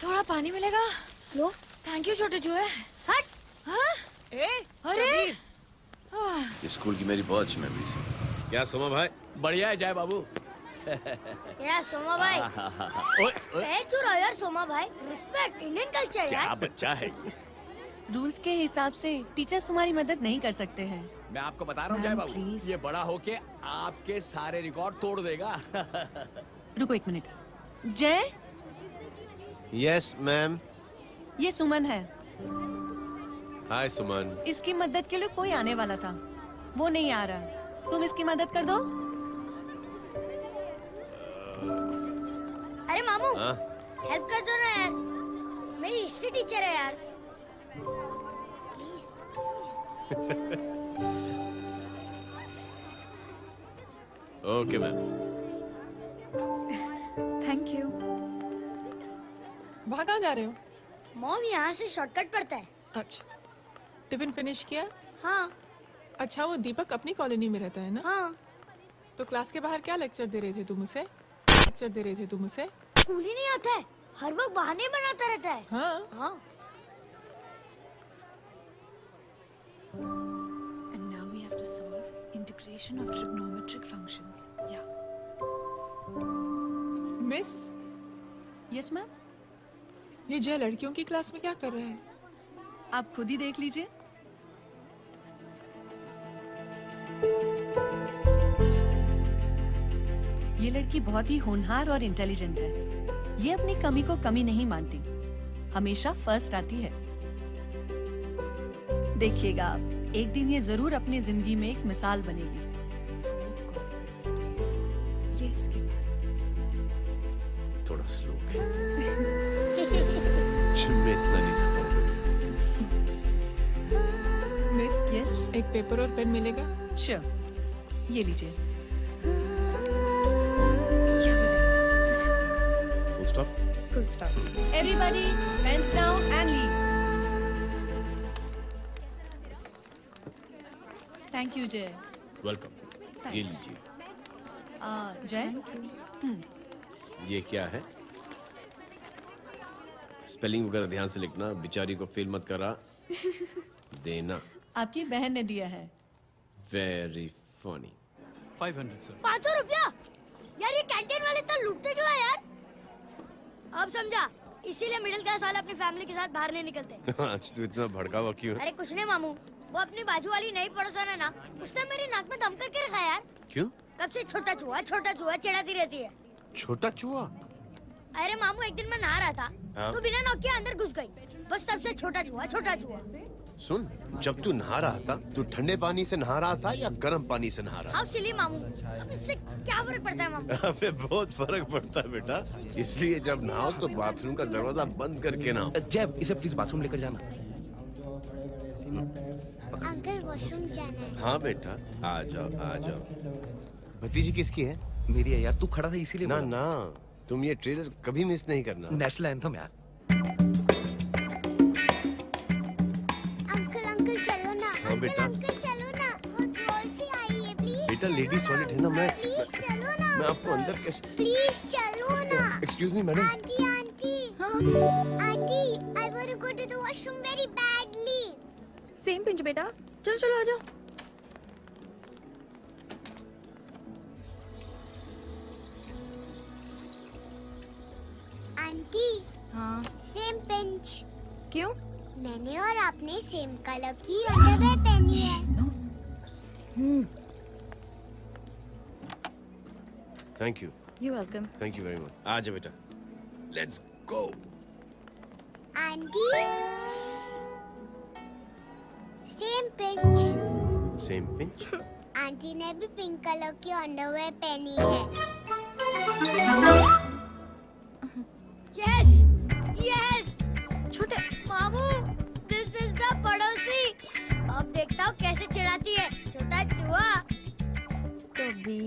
थोड़ा पानी मिलेगा? लो। थैंक यू छोटे जुए। हट। हाँ? अरे स्कूल की मेरी बहुत अच्छी मेमोरीज है। क्या सोमा भाई? बढ़िया है जय बाबू। क्या सोमा भाई? पैर चुरा यार सोमा भाई। रिस्पेक्ट इंडियन कल्चर यार। क्या बच्चा है ये? रूल्स के हिसाब से टीचर्स तुम्हारी मदद नहीं कर सकते हैं। मैं आपको बता रहा हूँ जय बाबू, ये बड़ा होके आपके सारे रिकॉर्ड तोड़ देगा। रुको एक मिनट। जय। Yes ma'am. ये सुमन है। हाय सुमन। इसकी मदद के लिए कोई आने वाला था, वो नहीं आ रहा। तुम इसकी मदद कर दो। अरे मामू, हेल्प कर दो ना यार। मेरी हिस्ट्री टीचर है यार। Please please. Okay ma'am. Thank you. वहाँ कहाँ जा रहे हो? मॉम यहाँ से शॉर्टकट पड़ता है। अच्छा, टिफिन फिनिश किया? हाँ। अच्छा, वो दीपक अपनी कॉलोनी में रहता है ना? हाँ। तो क्लास के बाहर क्या लेक्चर दे रहे थे तुम उसे? स्कूल ही नहीं आता है, हर वक्त बहाने बनाता रहता है। हाँ। हाँ। And now we have to solve integration of trigonometric functions. Yeah. Miss, Yes ma'am. ये जय लड़कियों की क्लास में क्या कर रहा है? आप खुद ही देख लीजिए। ये लड़की बहुत ही होनहार और इंटेलिजेंट है। ये अपनी कमी को कमी नहीं मानती, हमेशा फर्स्ट आती है। देखिएगा आप, एक दिन ये जरूर अपनी जिंदगी में एक मिसाल बनेगी। ये इसके थोड़ा स्लो। जिम में इतना नहीं था। मिस, यस, एक पेपर और पेन मिलेगा? श्योर। ये लीजिए। Full stop. Everybody, pens down and leave. Thank you, Jay. Welcome. ये लीजिए। जय। ये क्या है? स्पेलिंग वगैरह ध्यान से लिखना, बेचारी को फेल मत करा देना। आपकी बहन ने दिया है। Very funny. 500 सर। 500 रुपया? यार ये कैंटीन वाले इतना लूटते क्यों है यार? अब समझा, इसीलिए मिडिल क्लास वाले अपनी फैमिली के साथ बाहर नहीं निकलते। आज तू इतना भड़का हुआ क्यों है? अरे कुछ नहीं मामू, वो अपनी बाजू वाली नई पड़ोसन है ना, उसने मेरी नाक में दम करके रखा यार। क्यों? कब से छोटा चूहा चिढ़ाती रहती है। छोटा चूहा? अरे मामू, एक दिन मैं नहा रहा था, हाँ? तो बिना नॉक के अंदर घुस गई। बस तब से छोटा चूहा। सुन, जब तू नहा रहा था, तू ठंडे पानी से नहा रहा था या गर्म पानी से नहा रहा था? हाउ सिली मामू, अब इससे क्या फर्क पड़ता है मामू? अबे बहुत फर्क पड़ता है बेटा, इसलिए जब नहाओ तो बाथरूम का दरवाजा बंद करके नहाओ। जय, इसे प्लीज बाथरूम लेकर जाना। अंकल वॉशरूम जाना है। हाँ बेटा, आ जाओ। भतीजी किसकी है? मेरी है यार, तू खड़ा था इसीलिए ना बोला। ना, तुम ये ट्रेलर कभी मिस नहीं करना। नेशनल एंथम यार। अंकल चलो ना। हाँ बेटा। अंकल चलो ना, बहुत जोर से आई है, प्लीज। बेटा लेडीज टॉयलेट है ना, प्लीज चलो ना। मैं आपको अंदर कैसे? प्लीज चलो ना। Excuse me madam. Aunty I want to go to the washroom very badly. Same pinch बेटा, चलो आ जाओ। आंटी। हाँ। Same pinch. क्यों? मैंने और आपने सेम कलर की अंडरवेयर पहनी है। Thank you. You welcome. Thank you very much. आ जाओ बेटा, let's go. Aunty. Same pinch. Same pinch. Aunty ने भी पिंक कलर की अंडरवेयर पहनी है। Yes yes. छोटे मामू, दिस इज द पड़ोसी। अब देखता हूँ कैसे चिढ़ाती है छोटा चूहा। कभी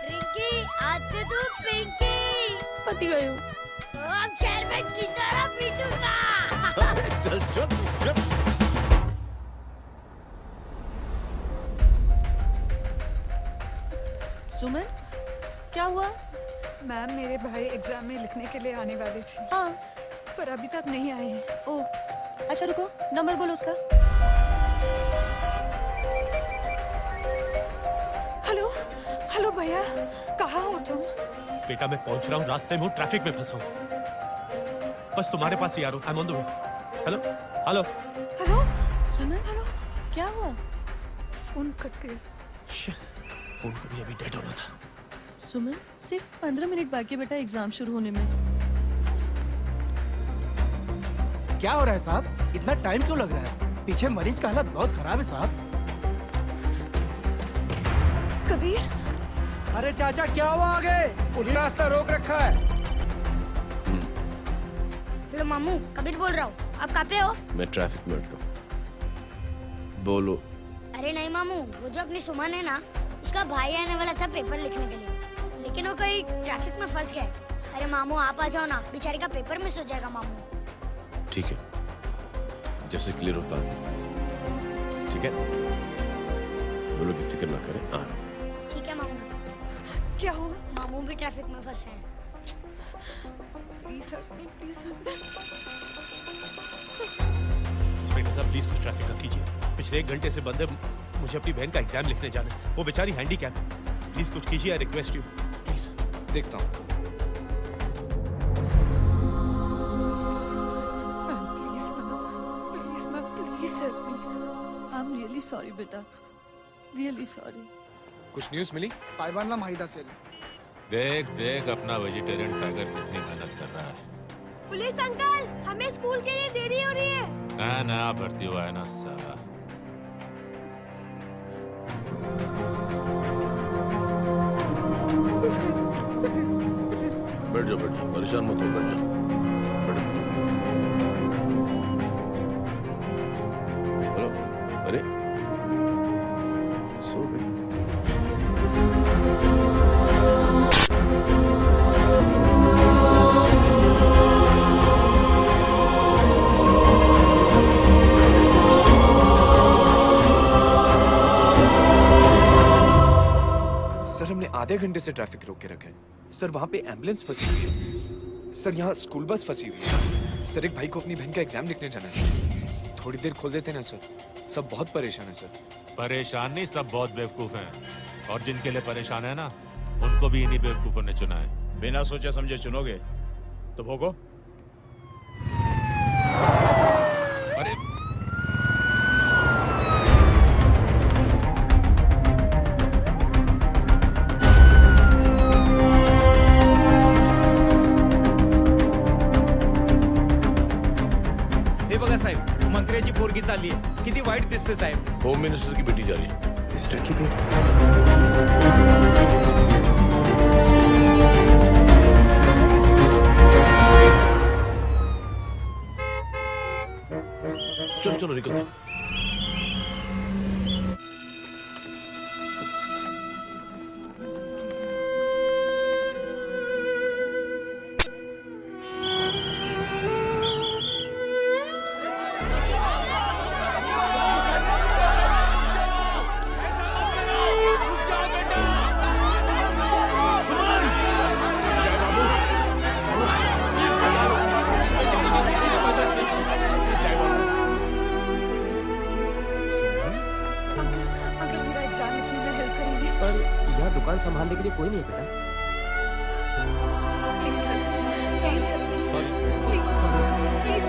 रिंकी आज से तू पिंकी। पति गए हो। तो अब शहर में चिंतारा पीटूंगा। चल चुप। सुमन, क्या हुआ? मैम मेरे भाई एग्जाम में लिखने के लिए आने वाले थे हाँ। पर अभी तक नहीं आए हैं। ओ अच्छा रुको, नंबर बोलो उसका। हेलो हेलो भैया, कहाँ हो तुम? बेटा मैं पहुंच रहा हूँ, रास्ते में हूँ, ट्रैफिक में फंसा हूँ, बस तुम्हारे पास ही आ रहा हूँ। I am on the way. Hello hello hello Suman, hello, क्या हुआ? फोन कट गया। फोन को भी अभी डेड होना था। सुमन, सिर्फ 15 मिनट बाकी बेटा एग्जाम शुरू होने में। क्या हो रहा है साहब? इतना टाइम क्यों लग रहा है? पीछे मरीज का हालत बहुत खराब है साहब। कबीर, अरे चाचा क्या हुआ आगे? पुलिस रास्ता रोक रखा है। हेलो मामू, कबीर बोल रहा हूँ। आप कहाँ पे हो? मैं ट्रैफिक में अटका। बोलो। अरे नहीं मामू, वो जो अपनी सुमन है ना, उसका भाई आने वाला था पेपर लिखने के लिए, लेकिन वो कहीं ट्रैफिक में फंस गया। अरे मामू आप आ जाओ ना, बेचारी का पेपर मिस हो जाएगा मामू। ठीक है, जैसे क्लियर होता है। ठीक है, बोलो कि फिक्र ना करें, आ रहा हूं। ठीक है मामू। क्या हुआ? मामू भी ट्रैफिक में फंसे हैं। Please sir, please sir. Inspector साहब प्लीज कुछ ट्रैफिक कम कीजिए। पिछले 1 घंटे से बंद है, मुझे अपनी बहन का एग्जाम लिखने जाना है। वो बेचारी हैंडीकैप है। प्लीज कुछ कीजिए, आई रिक्वेस्ट यू प्लीज। देखता हूँ। Please ma'am, please help me. I am really sorry बेटा, रियली सॉरी। कुछ न्यूज़ मिली? साहिबाना माहिदा से। देख देख अपना वेजिटेरियन टाइगर कितनी मेहनत कर रहा है। पुलिस अंकल, हमें स्कूल के लिए देरी हो रही है। ना भर्ती हुआ है ना साला। बैठ जाओ, परेशान मत हो, बैठ जाओ, बैठो। हेलो, अरे सो गई। सर हमने आधे घंटे से ट्रैफिक रोक के रखा है। सर वहाँ पे एम्बुलेंस फंसी हुई है। सर यहाँ स्कूल बस फंसी हुई है। सर एक भाई को अपनी बहन का एग्जाम लिखने जाना है। थोड़ी देर खोल देते ना सर, सब बहुत परेशान है सर। परेशान नहीं, सब बहुत बेवकूफ हैं। और जिनके लिए परेशान है ना, उनको भी इन्हीं बेवकूफों ने चुना है। बिना सोचे समझे चुनोगे तो भोगो। अरे हे बघा साहेब, मंत्र्याची पोरगी चालली आहे. किती वाईट दिसते साहेब. होम मिनिस्टर की बेटी जा रही है। मिस्टर की बेटी? चलो चलो निकलते। अंकल मेरा एग्जाम लिखने में हेल्प करेंगे? पर यहाँ दुकान संभालने के लिए कोई नहीं है बेटा. Please help me, please please.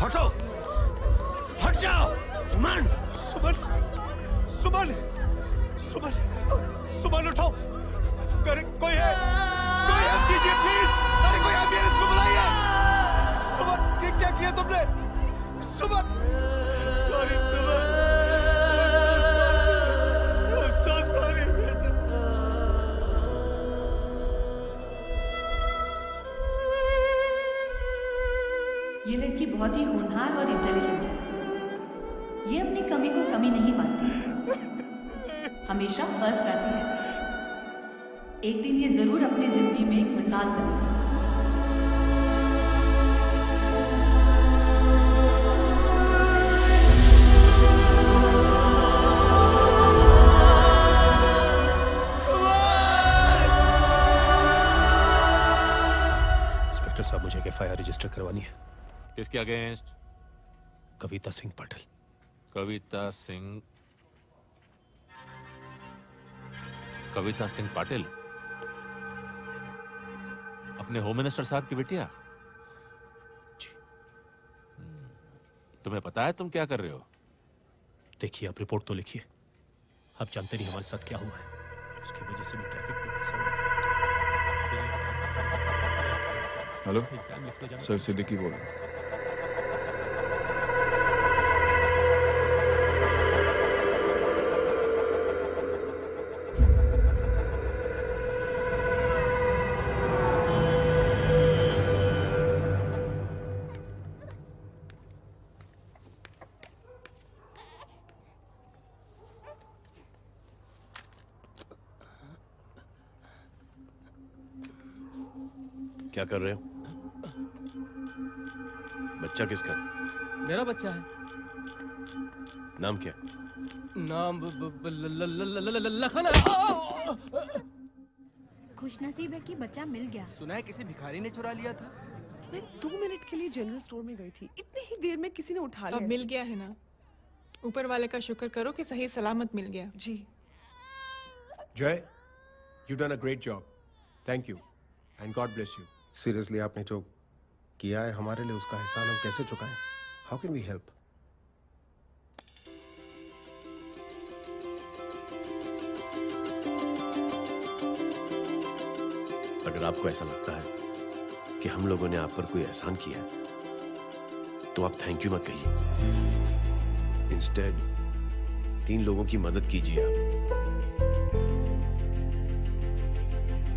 हटो, हट जाओ। सुमन, सुमन, सुमन, सुमन, सुमन उठो। कोई है, कोई हेल्प कीजिए प्लीज। अरे कोई एम्बुलेंस को बुलाइए। सुमन, ये क्या किया तुमने? सुमन! Sorry, Suman! I'm so sorry, बेटा। ये लड़की बहुत ही होनहार और इंटेलिजेंट है। ये अपनी कमी को कमी नहीं मानती, हमेशा फर्स्ट आती है। एक दिन ये जरूर अपनी जिंदगी में एक मिसाल बनेगी। इंस्पेक्टर साहब, मुझे एक एफआईआर रजिस्टर करवानी है। किसके अगेंस्ट? कविता सिंह पाटिल। कविता सिंह पाटिल? अपने होम मिनिस्टर साहब की बेटिया? जी। तुम्हें पता है तुम क्या कर रहे हो? देखिए, आप रिपोर्ट तो लिखिए। आप जानते नहीं हमारे साथ क्या हुआ है। उसकी वजह से भी ट्रैफिक में फंसा हुआ था। हेलो एग्जाम लिखने जाना। सर, सिद्दीकी बोल रहा हूँ। क्या कर रहे हो? बच्चा किसका? मेरा बच्चा है। नाम क्या? नाम लखन। खुशनसीब है कि बच्चा मिल गया। सुना है किसी भिखारी ने चुरा लिया था। मैं 2 मिनट के लिए जनरल स्टोर में गई थी, इतनी ही देर में किसी ने उठा लिया। अब मिल गया है ना। ऊपर वाले का शुक्र करो कि सही सलामत मिल गया। जी। जय, you done a great job. Thank you and God bless you. Seriously, आपने जो किया है हमारे लिए, उसका एहसान हम कैसे चुकाएं? How can we help? अगर आपको ऐसा लगता है कि हम लोगों ने आप पर कोई एहसान किया है, तो आप थैंक यू मत कहिए। इंस्टेड 3 लोगों की मदद कीजिए आप,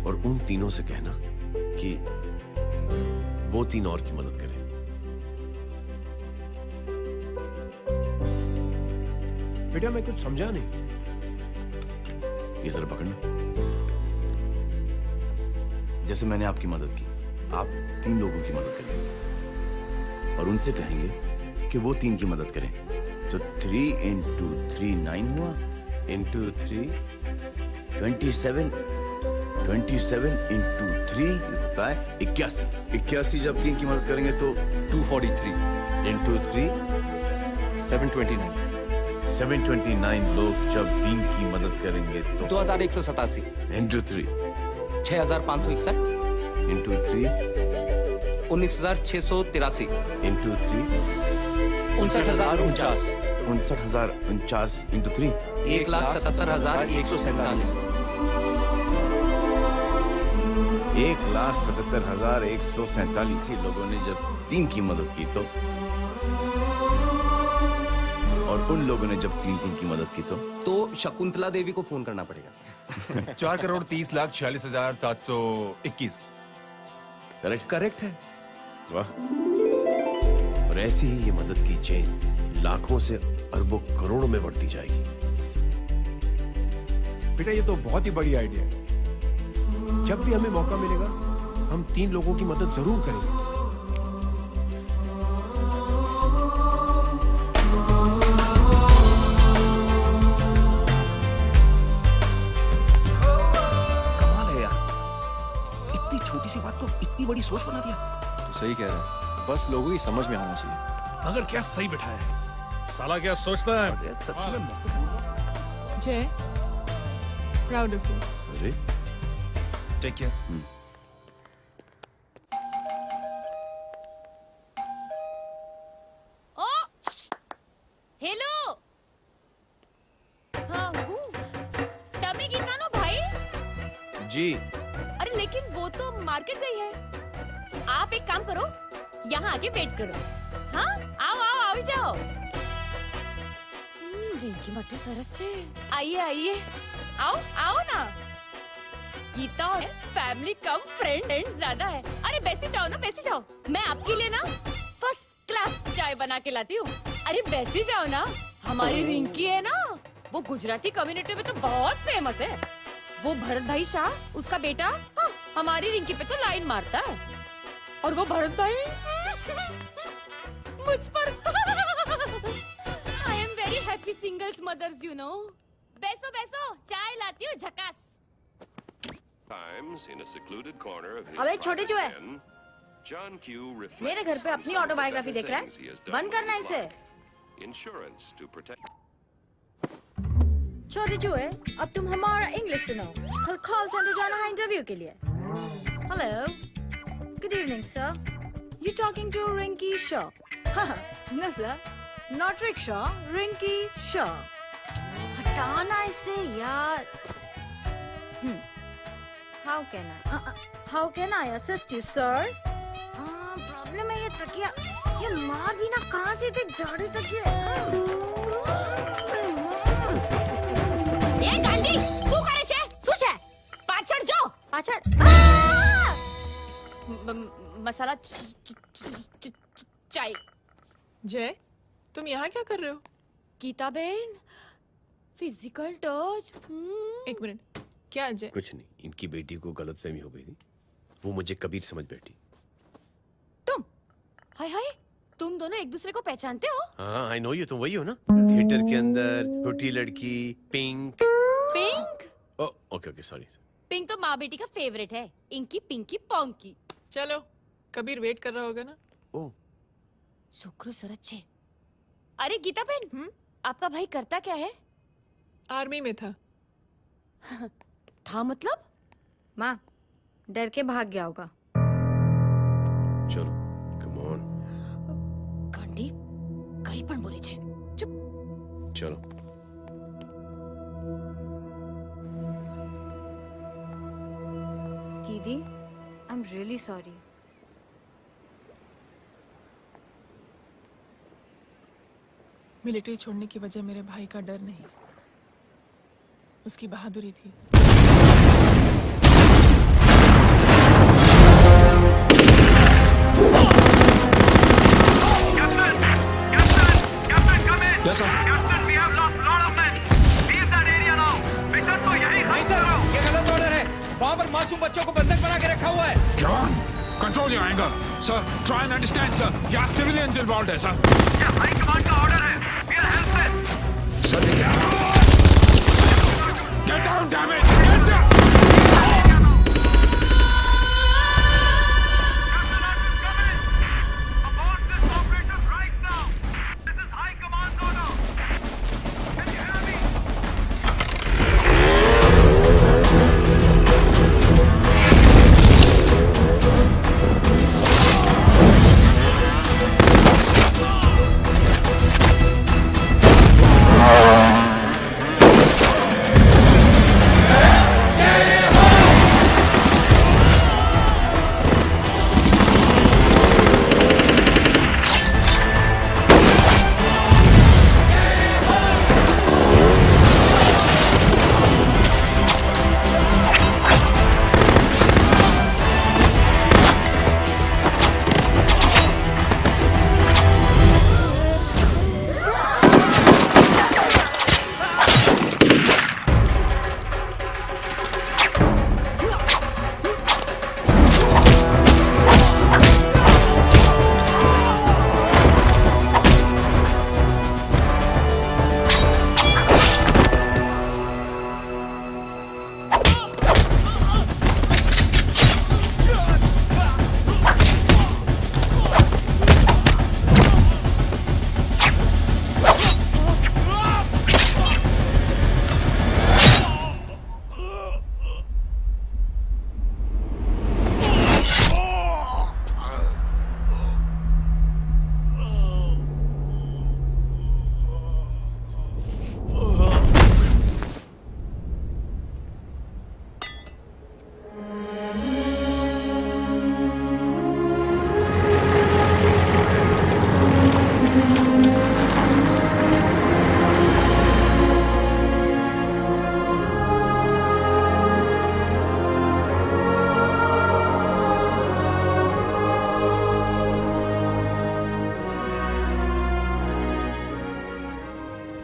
और उन तीनों से कहना कि वो 3 और की मदद करें। बेटा, मैं कुछ समझा नहीं। ये जरा पकड़ना। जैसे मैंने आपकी मदद की, आप 3 लोगों की मदद करेंगे और उनसे कहेंगे कि वो 3 की मदद करें। तो 3 into 3 9 हुआ, into 3 27 into 3 होता है 81। 81 जब 3 की मदद करेंगे तो 243 into 3 729। 729 लोग जब 3 की मदद करेंगे तो 2187 into 3 6561 into 3 19683 into 3 59049 59049 into 3 1,77,147 1,77,147 लोगों ने जब 3 की मदद की तो, और उन लोगों ने जब 3 की मदद की तो शकुंतला देवी को फोन करना पड़ेगा। 4,30,46,721। करेक्ट है। वाह। और ऐसी ही ये मदद की चेन लाखों से अरबों करोड़ों में बढ़ती जाएगी। बेटा, ये तो बहुत ही बड़ी आइडिया है। जब भी हमें मौका मिलेगा, हम 3 लोगों की मदद जरूर करेंगे। कमाल है यार, इतनी छोटी सी बात को इतनी बड़ी सोच बना दिया। तो सही कह रहा है, बस लोगों की समझ में आना चाहिए। मगर क्या सही बिठाया है, साला क्या सोचता है। सच में जय, प्राउड ऑफ यू। अरे टेक केयर। ओ हेलो, हाँ हूँ। टमी कितना नो भाई? जी। अरे लेकिन वो तो मार्केट गई है। आप एक काम करो, यहाँ आके वेट करो। हाँ आओ आओ आओ जाओ रिंकी मटे सरस છે आइए आइए आओ आओ ना गीता फैमिली कम फ्रेंड ज्यादा है अरे बैसी जाओ ना बैसी जाओ मैं आपके लिए ना फर्स्ट क्लास चाय बना के लाती हूँ अरे बैसी जाओ ना हमारी रिंकी है ना वो गुजराती कम्युनिटी में तो बहुत फेमस है वो भरत भाई शाह उसका बेटा हाँ, हमारी रिंकी पे तो लाइन मारता है और वो भरत भाई मुझ पर I am very happy singles mothers you know बैसो बैसो चाय लाती हूँ झकास अबे छोटे चूहे मेरे घर पे अपनी ऑटोबायोग्राफी देख रहा है बंद करना इसे छोटे चूहे अब तुम हमारा इंग्लिश सुनो कल कॉल सेंटर जाना है इंटरव्यू के लिए hello good evening sir you talking to Rinki Shaw no sir not rickshaw Rinki Shaw हटाना इसे यार How can I assist you, sir? Problem है ये तकिया ये माँ भी ना कहाँ से थे जाड़े तकिए ये गांधी શું કરે છે શું છે પાછળ જો પાછળ मसाला चाय जय तुम यहाँ क्या कर रहे हो गीता बहन फिजिकल टच एक मिनट क्या जय कुछ नहीं इनकी बेटी को गलतफहमी हो गई थी वो मुझे कबीर समझ बैठी हाय हाय तुम दोनों एक दूसरे को पहचानते हो हाँ आई नो यू तुम वही हो ना थिएटर के अंदर छोटी लड़की pink pink okay okay sorry pink तो माँ बेटी का फेवरेट है इंकी पिंकी पोंकी चलो कबीर वेट कर रहा होगा ना ओ शुक्र सरत छे अरे गीता बहन आपका भाई करता क्या है आर्मी में था था मतलब माँ डर के भाग गया होगा चलो कम ऑन गांधी कहीं पण बोले छे चुप चलो दीदी I am really sorry military छोड़ने की वजह मेरे भाई का डर नहीं उसकी बहादुरी थी Yes, sir. Captain, we have lost lot of men. Leave that area now. Mission तो यही खत्म करो. ये गलत ऑर्डर है. वहाँ पर मासूम बच्चों को बंधक बना के रखा हुआ है. John, control your anger. Sir, try and understand, sir. यहाँ civilians involved है, sir. ये हाई कमांड का ऑर्डर है. We are helpless. Sir, get down, damn it. Get down.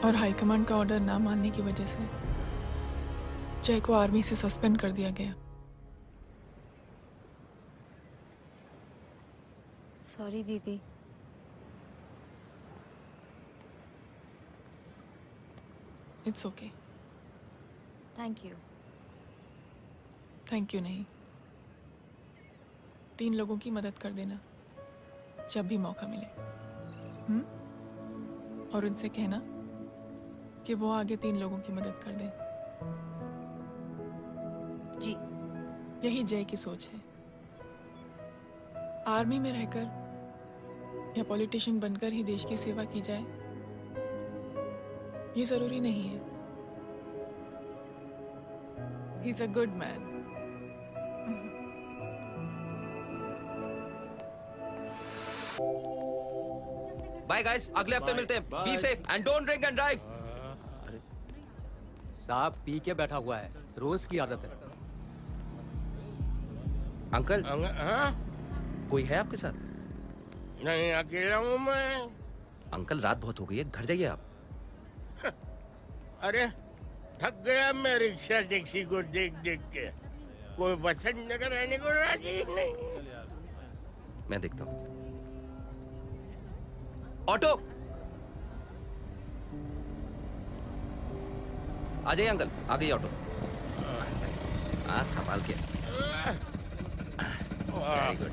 और हाईकमांड का ऑर्डर ना मानने की वजह से जय को आर्मी से सस्पेंड कर दिया गया। सॉरी दीदी। It's okay. Thank you. Thank you नहीं, 3 लोगों की मदद कर देना जब भी मौका मिले। और उनसे कहना कि वो आगे 3 लोगों की मदद कर दें। जी। यही जय की सोच है। आर्मी में रहकर या पॉलिटिशियन बनकर ही देश की सेवा की जाए, ये जरूरी नहीं है। He is a good man. Bye guys, अगले हफ्ते मिलते हैं। Be safe and don't drink and drive. साहब पी के बैठा हुआ है, रोज की आदत है। अंकल हाँ? कोई है आपके साथ? नहीं, अकेला हूँ मैं। अंकल रात बहुत हो गई है, घर जाइए आप। अरे थक गया मैं रिक्शा टैक्सी को देख देख के। कोई वसंत नगर रहने को राजी नहीं। मैं देखता हूँ। ऑटो आ जाइए अंकल, आ गई ऑटो। संभाल के। Very good.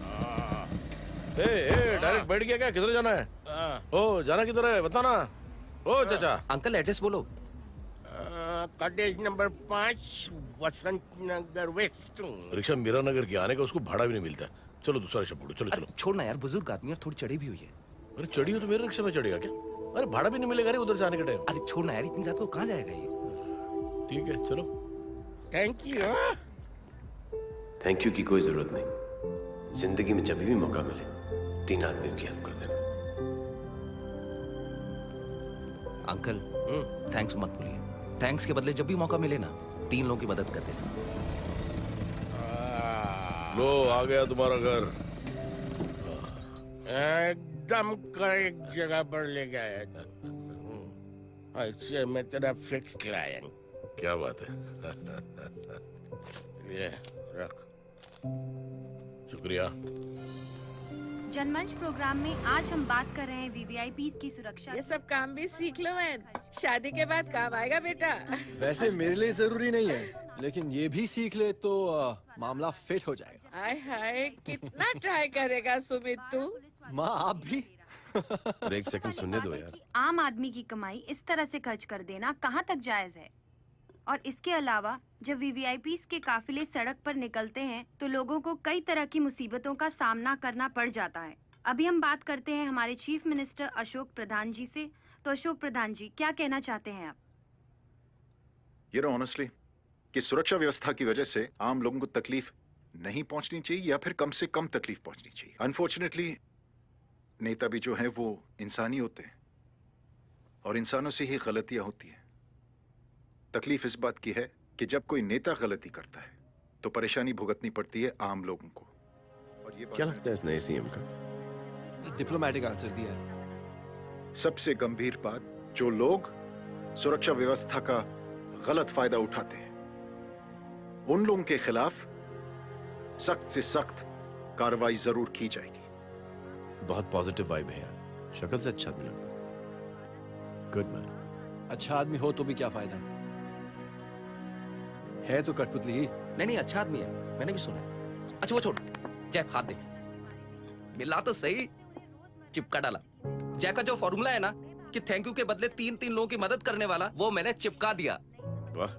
डायरेक्ट बैठ गया क्या? किधर जाना है? ओ जाना किधर है बताना। ओ चाचा। अंकल एड्रेस बोलो। कॉटेज नंबर 5 वसंत नगर वेस्ट। रिक्शा मीरा नगर की आने का उसको भाड़ा भी नहीं मिलता। चलो दूसरा रिक्शा पकड़ो। चलो चलो। छोड़ना यार, बुजुर्ग आदमी और थोड़ी चढ़ी भी हुई है। अरे चढ़ी हो तो मेरे रिक्शा में चढ़ेगा क्या? अरे भाड़ा भी नहीं मिलेगा रे उधर जाने के टाइम। अरे छोड़ना यार, इतनी रात को कहाँ जाएगा ये? ठीक है चलो। Thank you. थैंक यू की कोई जरूरत नहीं। जिंदगी में जब भी मौका मिले 3 आदमियों की हेल्प कर देना। अंकल थैंक्स मत भूलिए। थैंक्स के बदले जब भी मौका मिले ना 3 लोगों की मदद कर देना। लो आ गया तुम्हारा घर। एकदम करेक्ट जगह पर ले गया। अच्छा मैं तेरा फिक्स क्लाइंट। क्या बात है। ये रख। शुक्रिया। जनमंच प्रोग्राम में आज हम बात कर रहे हैं वीवीआईपी की सुरक्षा। ये सब काम भी सीख लो मैन, शादी के बाद काम आएगा बेटा। वैसे मेरे लिए जरूरी नहीं है, लेकिन ये भी सीख ले तो मामला फिट हो जाएगा। हाय हाय कितना ट्राई करेगा सुमित तू। माँ आप भी। और एक सेकंड सुनने दो यार। आम आदमी की कमाई इस तरह से खर्च कर देना कहाँ तक जायज है? और इसके अलावा जब वीवीआईपी के काफिले सड़क पर निकलते हैं तो लोगों को कई तरह की मुसीबतों का सामना करना पड़ जाता है। अभी हम बात करते हैं हमारे चीफ मिनिस्टर अशोक प्रधान जी से। तो अशोक प्रधान जी, क्या कहना चाहते हैं आप? ये ऑनेस्टली कि सुरक्षा व्यवस्था की वजह से आम लोगों को तकलीफ नहीं पहुंचनी चाहिए या फिर कम से कम तकलीफ पहुंचनी चाहिए। अनफॉर्चुनेटली नेता भी जो हैं वो इंसानी होते हैं और इंसानों से ही गलतियां होती हैं। तकलीफ इस बात की है कि जब कोई नेता गलती करता है तो परेशानी भुगतनी पड़ती है आम लोगों को। और ये क्या लगता है इस नए सीएम का? डिप्लोमेटिक आंसर दिया है। सबसे गंभीर बात, जो लोग सुरक्षा व्यवस्था का गलत फायदा उठाते हैं उन लोगों के खिलाफ सख्त से सख्त कार्रवाई जरूर की जाएगी। बहुत पॉजिटिव वाइब है यार, शक्ल से अच्छा आदमी लगता। Good man. अच्छा आदमी हो तो भी क्या फायदा है तो कठपुतली ही। नहीं अच्छा आदमी है, मैंने भी सुना है। अच्छा वो छोड़, जय हाथ दे। मिला तो सही, चिपका डाला। जय का जो फॉर्मूला है ना कि थैंक यू के बदले 3 लोगों की मदद करने वाला, वो मैंने चिपका दिया। वाह।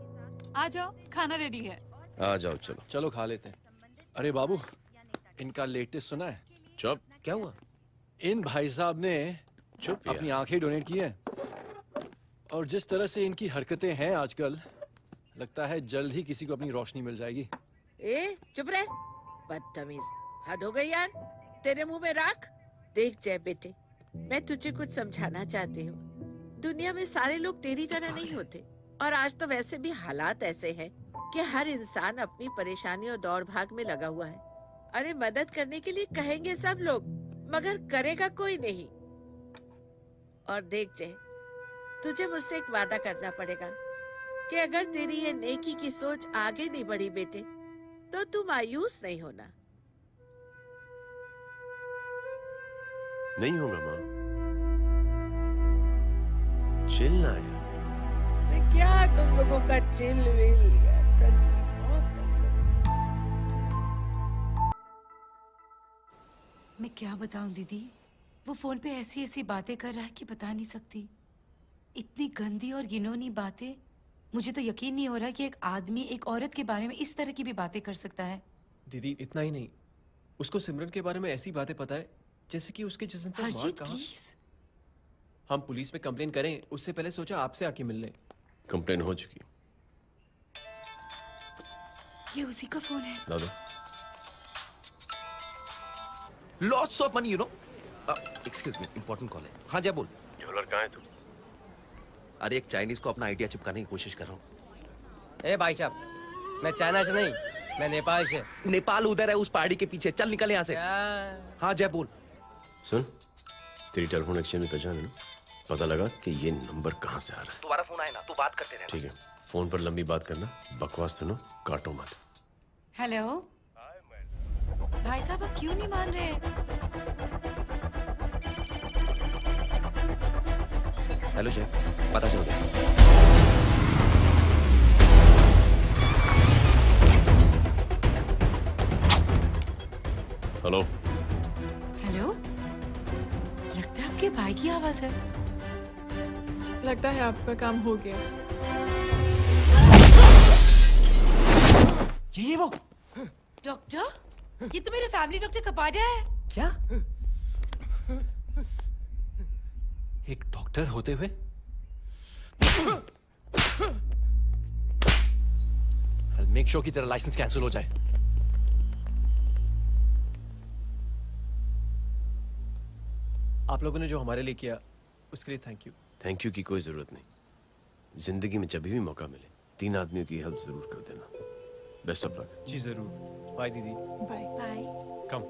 आ जाओ, खाना रेडी है। आ जाओ चलो। चलो खा लेते हैं। अरे बाबू, इनका लेटेस्ट सुना है? चुप। क्या हुआ? इन भाई साहब ने चुप अपनी आंखें डोनेट की हैं और जिस तरह से इनकी हरकतें हैं आजकल, लगता है जल्द ही किसी को अपनी रोशनी मिल जाएगी। ए चुप रह, बदतमीज, हद हो गई यार। तेरे मुंह में राख। देख जय बेटे, मैं तुझे कुछ समझाना चाहती हूँ। दुनिया में सारे लोग तेरी तरह नहीं होते और आज तो वैसे भी हालात ऐसे हैं कि हर इंसान अपनी परेशानी और दौड़ भाग में लगा हुआ है। अरे मदद करने के लिए कहेंगे सब लोग, मगर करेगा कोई नहीं। और देख जय, तुझे मुझसे एक वादा करना पड़ेगा कि अगर तेरी ये नेकी की सोच आगे नहीं बढ़ी बेटे, तो तू मायूस नहीं होना। नहीं होगा माँ। चिल ना यार। अरे क्या तुम लोगों का चिल विल यार, सच में बहुत मैं क्या बताऊं दीदी, वो फोन पे ऐसी ऐसी बातें कर रहा है कि बता नहीं सकती। इतनी गंदी और घिनौनी बातें। मुझे तो यकीन नहीं हो रहा कि एक आदमी एक औरत के बारे में इस तरह की भी बातें कर सकता है। दीदी इतना ही नहीं, उसको सिमरन के बारे में ऐसी बातें पता है जैसे कि उसके जिस्म पर मार हरजीत कहाँ। प्लीज। हम पुलिस में कंप्लेन करें उससे पहले सोचा आपसे आके मिल लें। कंप्लेन हो चुकी। ये उसी का फोन है। ला दो। Lots of money you know. Excuse me, important call है। हाँ जय बोल। ज्वेलर कहाँ है तू? अरे एक चाइनीज को अपना आइडिया चिपकाने की कोशिश कर रहा हूँ। ए भाई साहब, मैं चाइना से नहीं, मैं नेपाल से। नेपाल उधर है उस पहाड़ी के पीछे, चल निकल यहाँ से। हाँ जय बोल। सुन, तेरी टेलीफोन एक्सचेंज में पहचान है ना? पता लगा कि ये नंबर कहाँ से आ रहा है। तुम्हारा फोन आए ना, तू बात करते रहना। ठीक है, फोन पर लंबी बात करना, बकवास सुनो, काटो मत। हेलो भाई साहब, आप क्यों नहीं मान रहे? हेलो जय, पता चल गया। हेलो हेलो, लगता है आपके भाई की आवाज है। लगता है आपका काम हो गया। ये वो डॉक्टर, ये तो मेरे फैमिली डॉक्टर कपाडिया है। क्या? एक डॉक्टर होते हुए? मेक श्योर कि तेरा लाइसेंस कैंसिल हो जाए। आप लोगों ने जो हमारे लिए किया उसके लिए थैंक यू। थैंक यू की कोई जरूरत नहीं। जिंदगी में जब भी मौका मिले 3 आदमियों की हेल्प जरूर कर देना। Best of luck. जी जरूर। बाय दीदी। Bye bye. कम।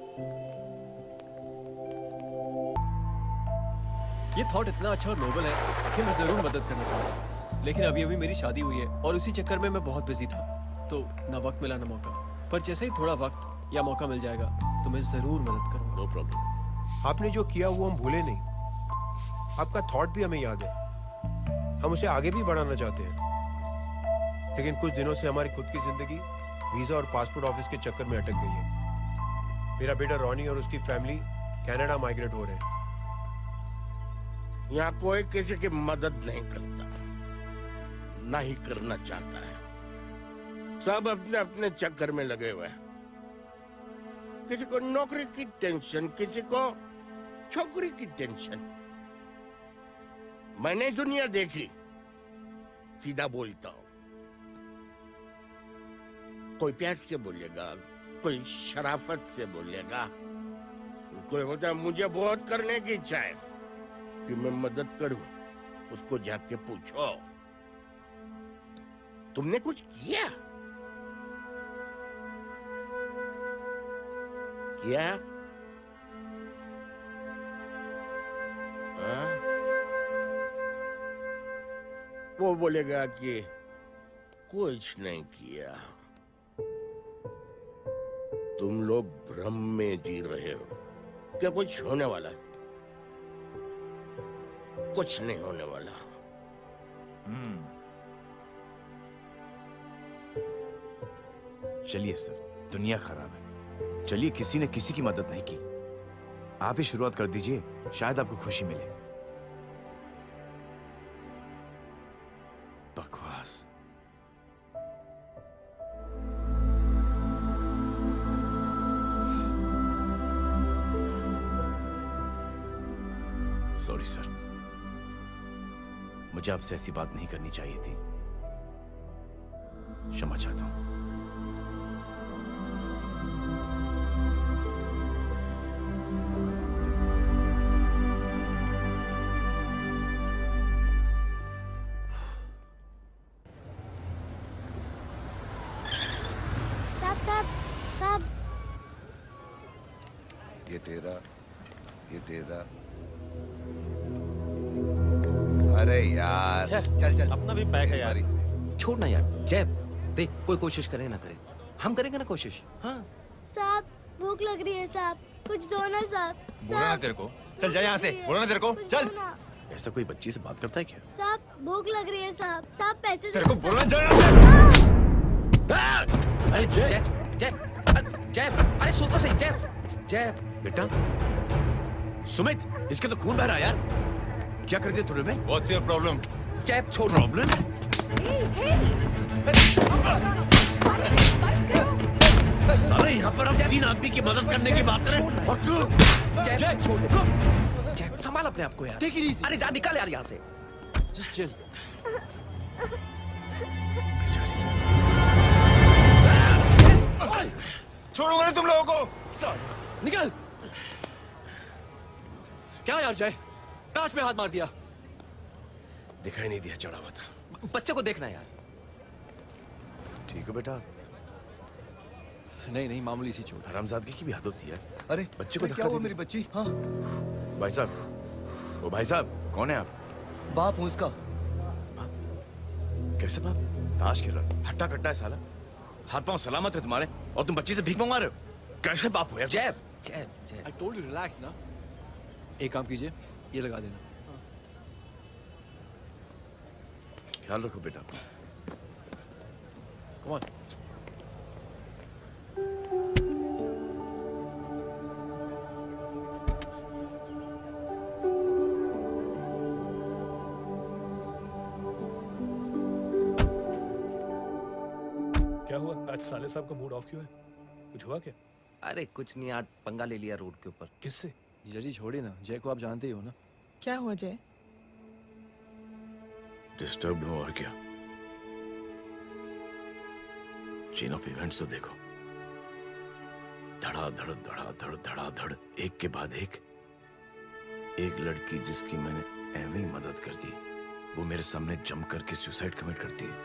ये थॉट इतना अच्छा और नोबल है कि मैं जरूर मदद करना चाहूंगा, लेकिन अभी अभी मेरी शादी हुई है और उसी चक्कर में मैं बहुत बिजी था, तो ना वक्त मिला ना मौका। पर जैसे ही थोड़ा वक्त या मौका मिल जाएगा तो मैं जरूर मदद करूंगा। No problem. आपने जो किया वो हम भूले नहीं। आपका थॉट भी हमें याद है, हम उसे आगे भी बढ़ाना चाहते हैं, लेकिन कुछ दिनों से हमारी खुद की जिंदगी वीजा और पासपोर्ट ऑफिस के चक्कर में अटक गई है। मेरा बेटा रॉनी और उसकी फैमिली कनाडा माइग्रेट हो रहे हैं। यहाँ कोई किसी की मदद नहीं करता, ना ही करना चाहता है। सब अपने अपने चक्कर में लगे हुए हैं। किसी को नौकरी की टेंशन, किसी को छोकरी की टेंशन। मैंने दुनिया देखी, सीधा बोलता हूं। कोई प्यार से बोलेगा, कोई शराफत से बोलेगा, कोई बोलता है मुझे बहुत करने की इच्छा है कि मैं मदद करूं। उसको जाके पूछो तुमने कुछ किया? क्या? हाँ? वो बोलेगा कि कुछ नहीं किया। तुम लोग भ्रम में जी रहे हो। क्या कुछ होने वाला है? कुछ नहीं होने वाला। चलिए सर, दुनिया खराब है। चलिए, किसी ने किसी की मदद नहीं की। आप ही शुरुआत कर दीजिए, शायद आपको खुशी मिले। बकवास। सॉरी सर, मुझे आपसे ऐसी बात नहीं करनी चाहिए थी। क्षमा चाहता हूं। साहब, ये तेरा अरे यार चल चल, अपना भी बैग है यार। छोड़ ना यार जय, देख कोई कोशिश करे ना करे, हम करेंगे ना कोशिश। हाँ साहब भूख लग रही है साहब, कुछ दो ना साहब। बोला ना तेरे को, चल जा यहाँ से, बोला ना तेरे को, चल। ऐसा कोई बच्ची से बात करता है क्या? साहब भूख लग रही है साहब, साहब पैसे तेरे को बोला जा यहाँ से। अरे जय जय जय, अरे सुन तो सही जय। जय बेटा सुमित, इसके तो खून बह रहा है यार, क्या कर दिया तूने? What's your problem? जय छोड़। प्रॉब्लम? सारे यहाँ पर हम 3 आदमी की मदद करने की बात करें और तू जय छोड़। जय संभाल अपने आप को यार। अरे जा निकल यार यहाँ से। Just chill. छोड़ूंगा ना तुम लोगों को। निकल। क्या यार जय, ताज पे हाथ मार दिया। दिखाई नहीं दिया, चढ़ा हुआ था। बच्चे को देखना यार। ठीक है बेटा। नहीं नहीं, मामूली सी चोट। हरामजादगी की भी हद होती है। अरे बच्चे को क्या हुआ मेरी बच्ची? हाँ भाई साहब, ओ भाई साहब कौन है आप? बाप हूँ इसका। कैसे बाप? ताश खेल रहा, हट्टा कट्टा है साला, हाथ पांव सलामत है तुम्हारे और तुम बच्ची से भीख मंगवा रहे हो? कैसे बाप हो यार? जय जय जय, I told you relax ना। एक काम कीजिए, ये लगा देना। ख्याल रखो बेटा। Come on. क्या हुआ आज साले साहब का मूड ऑफ क्यों है? कुछ हुआ क्या? अरे कुछ नहीं, आज पंगा ले लिया रोड के ऊपर। किससे? जीजा जी छोड़िए ना, जय को आप जानते ही हो ना। क्या हुआ जय? डिस्टर्ब हो और क्या? चेन ऑफ इवेंट्स तो देखो, धड़ाधड़ धड़ाधड़ धड़ाधड़, एक के बाद एक लड़की जिसकी मैंने एवं ही मदद कर दी, वो मेरे सामने जम करके सुसाइड कमिट करती है।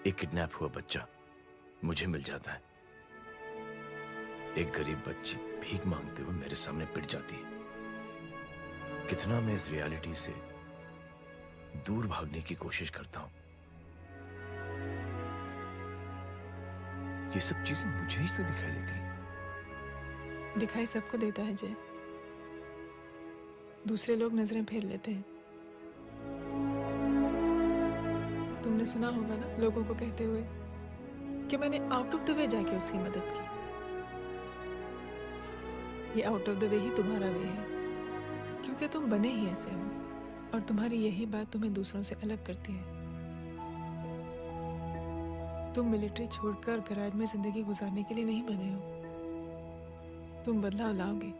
एक किडनैप हुआ बच्चा मुझे मिल जाता है, एक गरीब बच्ची भीख मांगते हुए मेरे सामने पिट जाती है। कितना मैं इस रियलिटी से दूर भागने की कोशिश करता हूं। ये सब चीजें मुझे ही क्यों दिखाई देती हैं? दिखाई सबको देता है जय, दूसरे लोग नजरें फेर लेते हैं। तुमने सुना होगा ना लोगों को कहते हुए कि मैंने आउट ऑफ द वे जाके उसकी मदद की। ये आउट ऑफ द वे ही तुम्हारा वे है, क्योंकि तुम बने ही ऐसे हो और तुम्हारी यही बात तुम्हें दूसरों से अलग करती है। तुम मिलिट्री छोड़कर गैराज में जिंदगी गुजारने के लिए नहीं बने हो, तुम बदलाव लाओगे,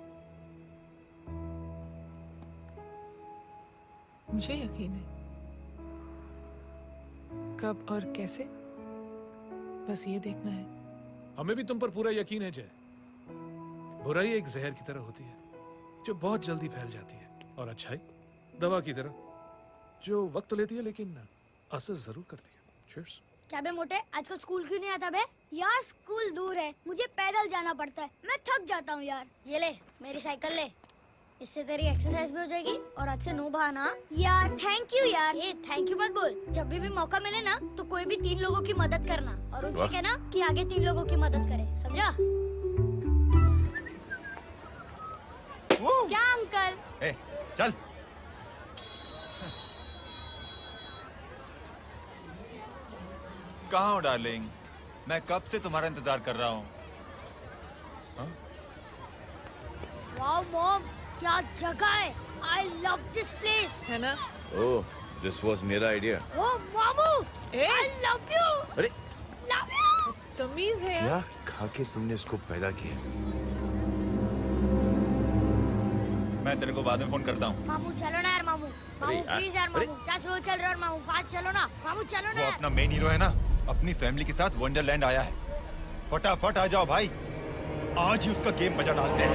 मुझे यकीन है। कब और कैसे, बस ये देखना है। हमें भी तुम पर पूरा यकीन है जय। बुराई एक जहर की तरह होती है जो बहुत जल्दी फैल जाती है, और अच्छाई दवा की तरह जो वक्त लेती है लेकिन असर जरूर करती है। चीयर्स। क्या बे मोटे, आजकल स्कूल क्यों नहीं आता बे? यार स्कूल दूर है, मुझे पैदल जाना पड़ता है, मैं थक जाता हूँ यार। ये ले मेरी साइकिल ले, इससे तेरी एक्सरसाइज भी हो जाएगी और आज से नो बहाना। यार थैंक यू यार। ये थैंक यू मत बोल, जब भी मौका मिले ना तो कोई भी 3 लोगों की मदद करना और उनसे कहना कि आगे 3 लोगों की मदद करे, समझा? क्या अंकल? ए, चल। कहाँ हो डार्लिंग? मैं कब से तुम्हारा इंतजार कर रहा हूँ। वाओ मॉम, क्या जगह है। I love this place. है ना? ओह, दिस वाज मेरा आइडिया। Oh मामू, I love you. अरे Love you. तमीज है क्या खा के तुमने इसको पैदा किया? मैं तेरे को बाद में फोन करता हूँ। मामू चलो ना यार, मामू मामू यार, प्लीज यार, मामू क्या स्लो चल रहा है मामू, फास्ट चलो ना मामू, चलो ना वो यार। अपना मेन हीरो है ना, अपनी फैमिली के साथ वंडरलैंड आया है। फटाफट आ जाओ भाई, आज ही उसका गेम बजा डालते हैं।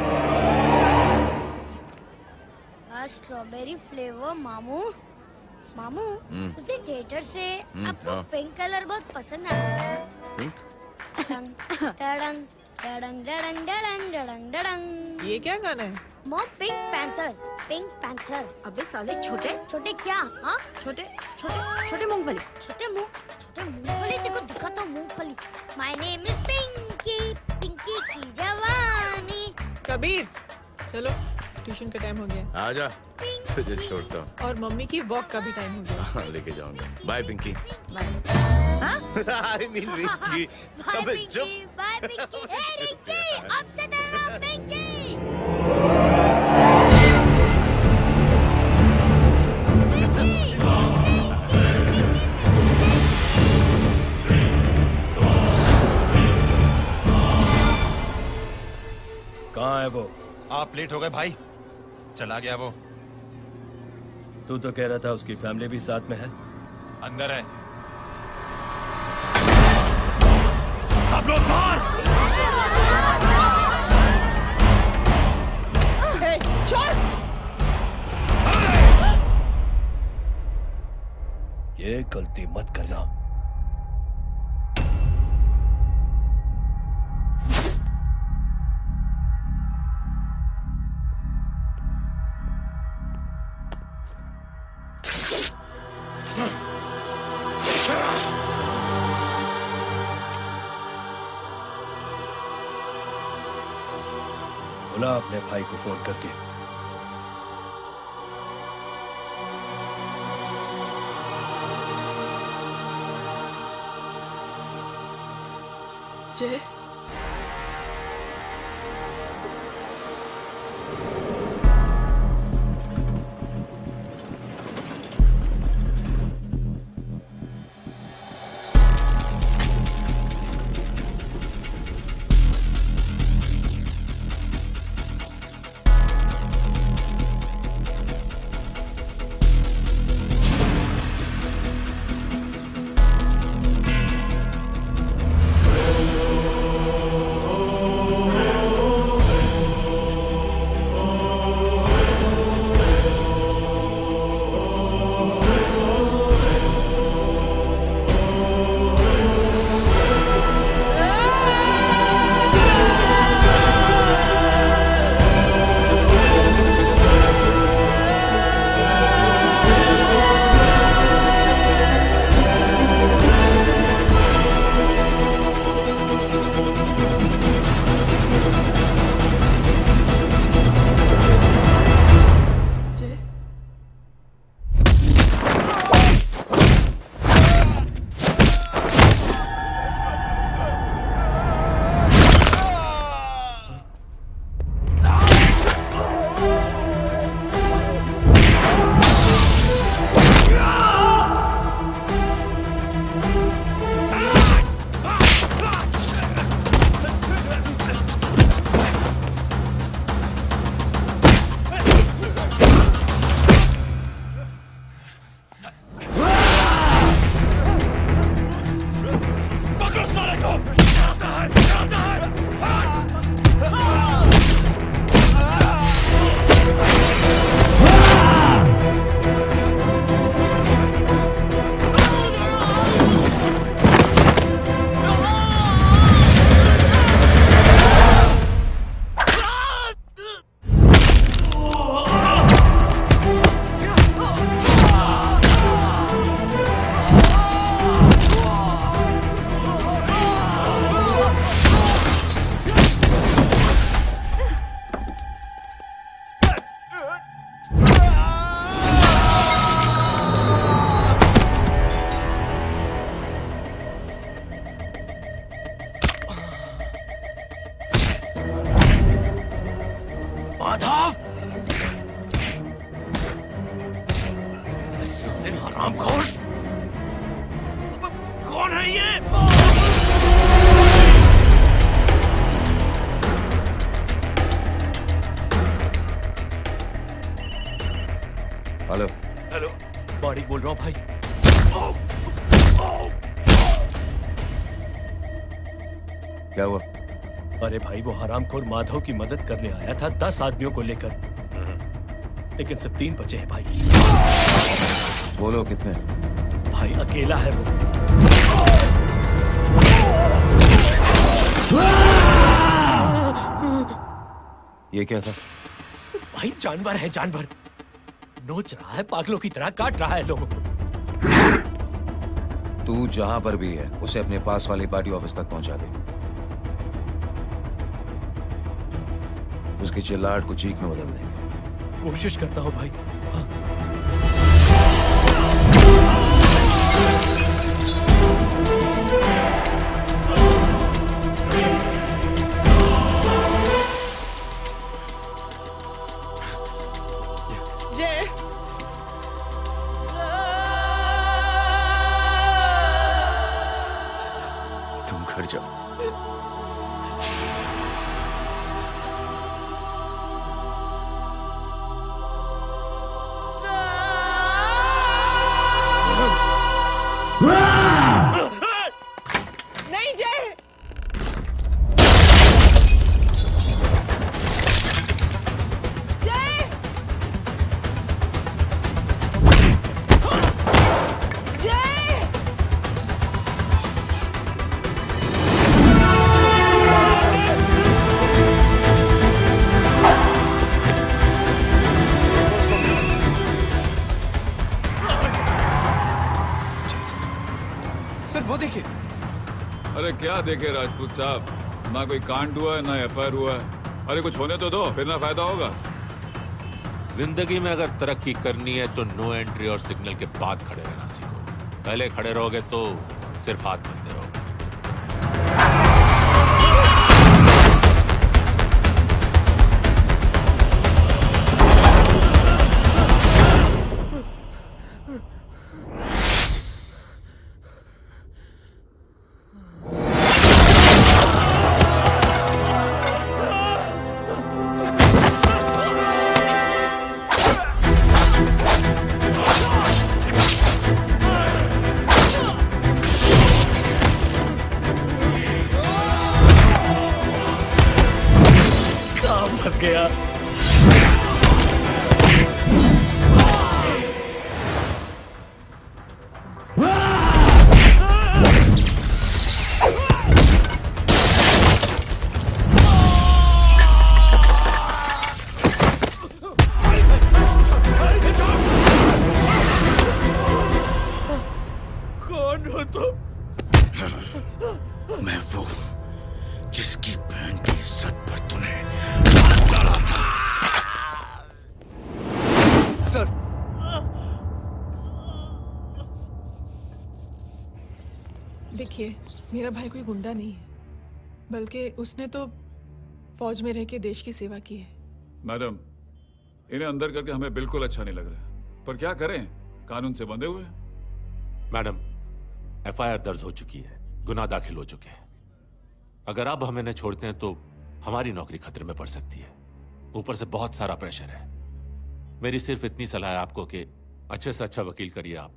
स्ट्रॉबेरी फ्लेवर मामू। मामू उस दिन थिएटर से आपको हाँ। पिंक कलर बहुत पसंद आया। पिंक? टंग टडंग डडंग डडंग डडंग डडंग डडंग। ये क्या गाना है? Mom, pink panther, pink panther. अबे साले छोटे छोटे क्या? हाँ, छोटे छोटे छोटे मूंगफली। छोटे मूंगफली। देखो दिखा तो मूंगफली। My name is Pinky, Pinky की जवानी। कबीर, चलो ट्यूशन का टाइम हो गया। आजा, तुझे छोड़ता हूँ। और मम्मी की वॉक का भी टाइम हो गया। हाँ, लेके जाऊंगा। Bye Pinky. Bye I mean Rinki. अबे चुप। बाय पिंकी। हे रिंकी, अब से तेरा नाम पिंकी। कहाँ है वो? आप लेट हो गए भाई, चला गया वो। तू तो कह रहा था उसकी फैमिली भी साथ में है। अंदर है। सब लोग बाहर। ये गलती मत करना। बुला अपने भाई को फोन करके। जय, माधव, साले हरामखोर, कौन है ये? हेलो। हेलो, माणिक बोल रहा हूँ भाई। क्या हुआ? अरे भाई, वो हरामखोर माधव की मदद करने आया था 10 आदमियों को लेकर, लेकिन सिर्फ 3 बचे हैं भाई। बोलो कितने? भाई अकेला है वो। ये क्या था? भाई जानवर है, जानवर। नोच रहा है, पागलों की तरह काट रहा है लोगों को। तू जहां पर भी है उसे अपने पास वाली पार्टी ऑफिस तक पहुंचा दे। उसकी चिल्लाहट को चीख में बदल देंगे। कोशिश करता हूं भाई। तुम घर जाओ। नहीं जय। जय। जय। सर वो देखिए। अरे क्या देखे राजपूत साहब, ना कोई कांड हुआ है ना एफआईआर हुआ है। अरे कुछ होने तो दो, फिर ना फायदा होगा। जिंदगी में अगर तरक्की करनी है तो नो एंट्री और सिग्नल के बाद खड़े रहना सीखो। पहले खड़े रहोगे तो सिर्फ हाथ चलते रहोगे। फंस गया। कौन हो तुम? मैं वो जिसकी बहन की इज्जत पर तूने सर। देखिए, मेरा भाई कोई गुंडा नहीं है, बल्कि उसने तो फौज में रह के देश की सेवा की है। मैडम, इन्हें अंदर करके हमें बिल्कुल अच्छा नहीं लग रहा, पर क्या करें, कानून से बंधे हुए। मैडम, एफआईआर दर्ज हो चुकी है, गुनाह दाखिल हो चुके हैं। अगर अब हम इन्हें छोड़ते हैं तो हमारी नौकरी खतरे में पड़ सकती है। ऊपर से बहुत सारा प्रेशर है। मेरी सिर्फ इतनी सलाह है आपको कि अच्छे से अच्छा वकील करिए आप।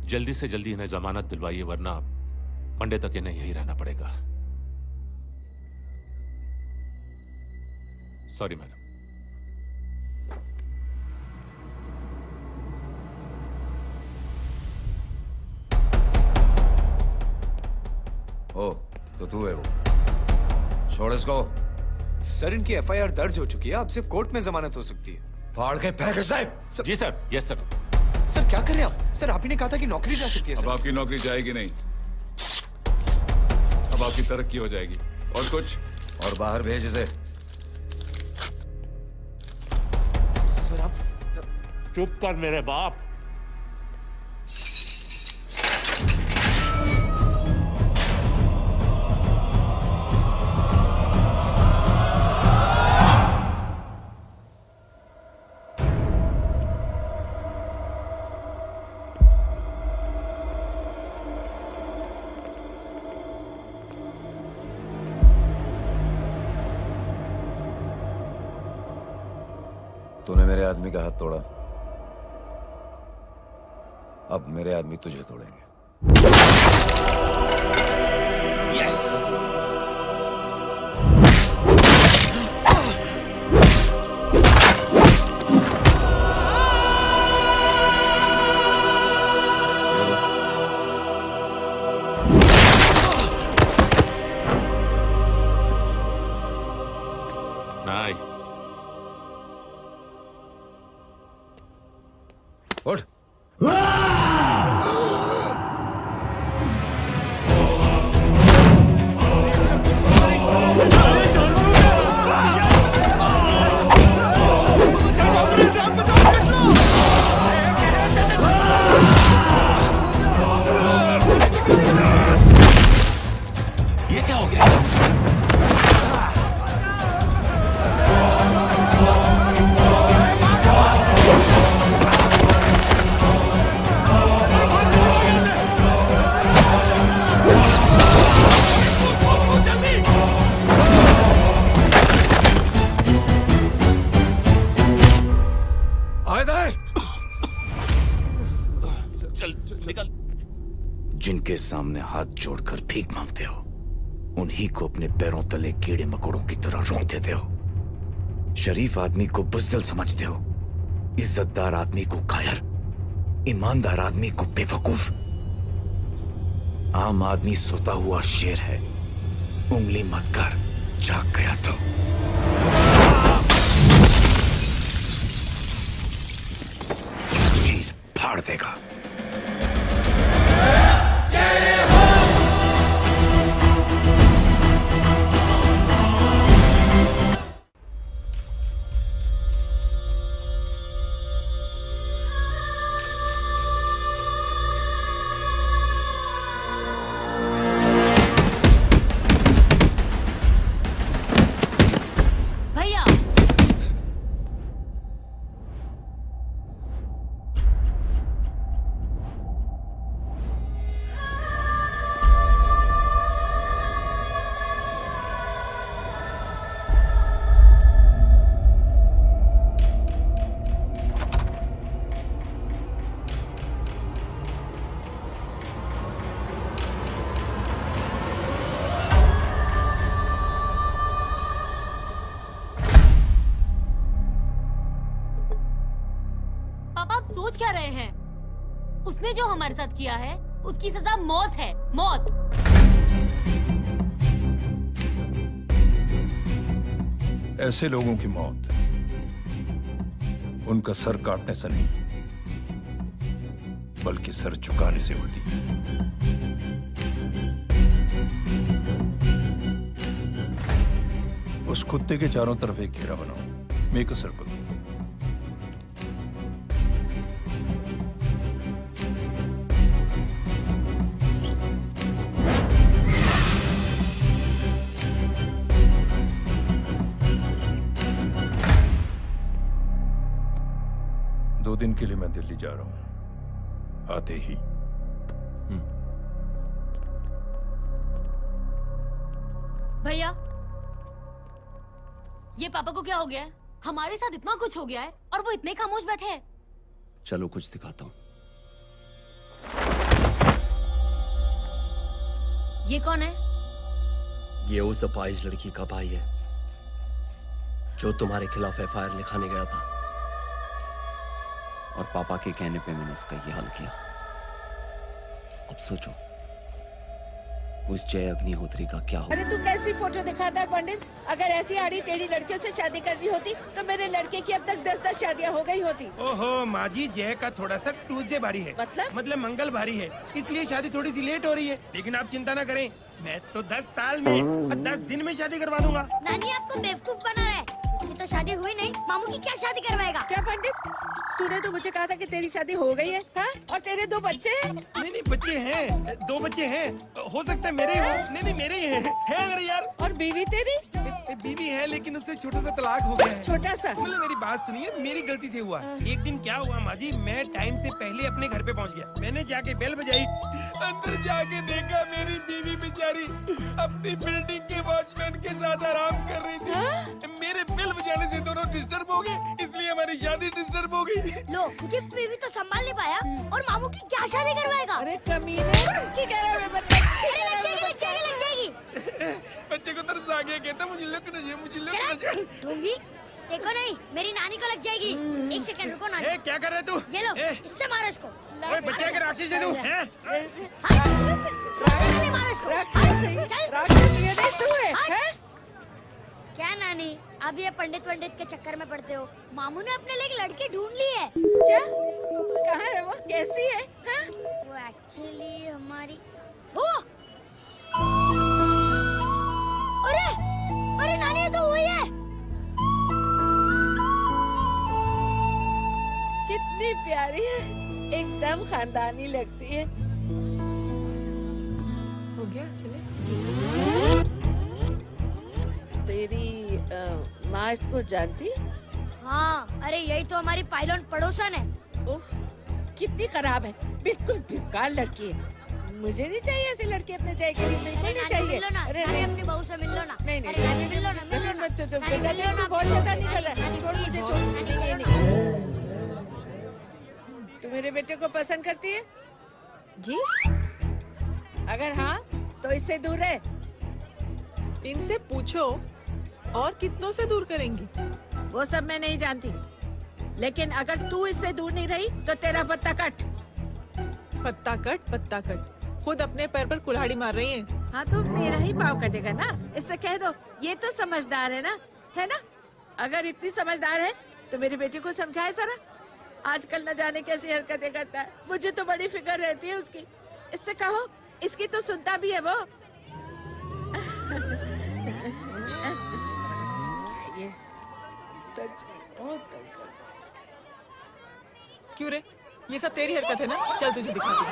जल्दी से जल्दी इन्हें जमानत दिलवाइए, वरना मंडे तक इन्हें यही रहना पड़ेगा। Sorry madam. ओ, तो तू है वो। छोड़ इसको। सर, इनकी एफआईआर दर्ज हो चुकी है, अब सिर्फ कोर्ट में जमानत हो सकती है। फाड़ के फेंक साहब। जी सर। Yes sir. सर क्या कर रहे हैं आप? सर, आप ही ने कहा था कि नौकरी जा सकती है। अब आपकी नौकरी जाएगी नहीं, अब आपकी तरक्की हो जाएगी। और कुछ? और बाहर भेज इसे। सर आप चुप कर मेरे बाप। तूने मेरे आदमी का हाथ तोड़ा, अब मेरे आदमी तुझे तोड़ेंगे। यस। नहीं, उठ। ये क्या हो गया? चल निकल। जिनके सामने हाथ जोड़कर भीख मांगते हो, उन्हीं को अपने पैरों तले कीड़े मकोड़ों की तरह रोक देते हो। शरीफ आदमी को बुज़दिल समझते हो, इज्जतदार आदमी को कायर, ईमानदार आदमी को बेवकूफ। आम आदमी सोता हुआ शेर है, उंगली मत कर, जाग गया तो। चीर फाड़ देगा। भैया पापा आप सोच क्या रहे हैं? उसने जो हमारे साथ किया है उसकी सजा मौत है, मौत। ऐसे लोगों की मौत उनका सर काटने से नहीं, बल्कि सर झुकाने से होती है। उस कुत्ते के चारों तरफ एक घेरा बनाओ, मेक अ सर्कल। दो दिन के लिए मैं दिल्ली जा रहा हूं, आते ही। भैया ये पापा को क्या हो गया है? हमारे साथ इतना कुछ हो गया है और वो इतने खामोश बैठे हैं। चलो कुछ दिखाता हूँ। ये कौन है? ये उस अपाहिज लड़की का भाई है जो तुम्हारे खिलाफ एफआईआर लिखाने गया था, और पापा के कहने पे मैंने इसका ये हाल किया। अब सोचो उस जय अग्निहोत्री का क्या हो। अरे तू कैसी फोटो दिखाता है पंडित? अगर ऐसी आड़ी टेढ़ी लड़कियों से शादी करनी होती तो मेरे लड़के की अब तक 10-10 शादियां हो गई होती। ओहो माँ जी, जय का थोड़ा सा ट्यूसडे भारी है। मतलब मंगल भारी है, इसलिए शादी थोड़ी सी लेट हो रही है। लेकिन आप चिंता न करें, मैं तो 10 साल में और 10 दिन में शादी करवा दूंगा। नानी आपको बेवकूफ बना रहा है। ये तो शादी हुई नहीं, मामू की क्या शादी करवाएगा? क्या पंडित, तूने तो मुझे कहा था कि तेरी शादी हो गई है, हाँ? और तेरे 2 बच्चे हैं? नहीं बच्चे हैं, 2 बच्चे हैं। हो सकता है मेरे हो। नहीं मेरे ही हैं। है मेरे यार। और बीवी तेरी? बीवी है लेकिन उससे छोटा सा तलाक हो गया है। छोटा सा? मतलब मेरी बात सुनिए, मेरी गलती से हुआ। एक दिन क्या हुआ माँ जी, मैं टाइम से पहले अपने घर पे पहुँच गया। मैंने जाके बेल बजाई, अंदर जाके देखा मेरी बीवी बेचारी अपनी बिल्डिंग के वॉचमैन के साथ आराम कर रही थी। मेरे बेल बजाने से दोनों डिस्टर्ब हो गए, इसलिए हमारी शादी डिस्टर्ब हो गई। लो, मुझे बीवी तो संभाल नहीं पाया और मामू की क्या शादी करवाएगा? अरे कमीने, ठीक है रे बच्चे, लग जाएगी। बच्चे को तरस आ गया, कहता मुझे लगना चाहिए, मुझे लगना चाहिए। ढूंढी देखो नहीं, मेरी नानी को लग जाएगी। 1 सेकंड रुको नानी। क्या कर रहे तू? ये लो, इससे मारो इसको। ओए बच्चे के राक्षस है तू, हैं? मारो इसको। क्या नानी, अब ये पंडित के चक्कर में पड़ते हो? मामू ने अपने लिए एक लड़की ढूंढ ली है। क्या? कहाँ कैसी है हाँ? वो एक्चुअली हमारी ओ! अरे अरे नानी ये तो वही है। कितनी प्यारी है, एकदम खानदानी लगती है। हो गया चले। तेरी माँ इसको जानती? हाँ, अरे यही तो हमारी पायलट पड़ोसन है। उफ, कितनी खराब है, बिल्कुल बेकार लड़की है। मुझे नहीं चाहिए ऐसी लड़की अपने जय के लिए, बिल्कुल नहीं चाहिए। मिल लो ना, अरे नानी नहीं, अपनी बहू से मिल लो ना। नहीं नहीं, अरे नानी मिल लो ना, मिल लो ना। बेटा देख तू बहुत शैतानी कर रहा है। छोड़ मुझे, छोड़ मुझे, ये नहीं। तू मेरे बेटे को पसंद करती है? जी? अगर हाँ तो इससे दूर रह। इनसे पूछो और कितनों से दूर करेंगी? वो सब मैं नहीं जानती, लेकिन अगर तू इससे दूर नहीं रही तो तेरा पत्ता कट। पत्ता कट, पत्ता कट। खुद अपने पैर पर कुल्हाड़ी मार रही हैं। हाँ तो मेरा ही पाँव कटेगा ना, इससे कह दो ये तो समझदार है ना, है ना? अगर इतनी समझदार है तो मेरे बेटे को समझाए जरा। आजकल न जाने कैसी हरकतें करता है, मुझे तो बड़ी फिक्र रहती है उसकी। इससे कहो, इसकी तो सुनता भी है वो। ये सच में बहुत तंग करता है। क्यों रे? ये सब तेरी हरकत है ना? चल तुझे दिखाती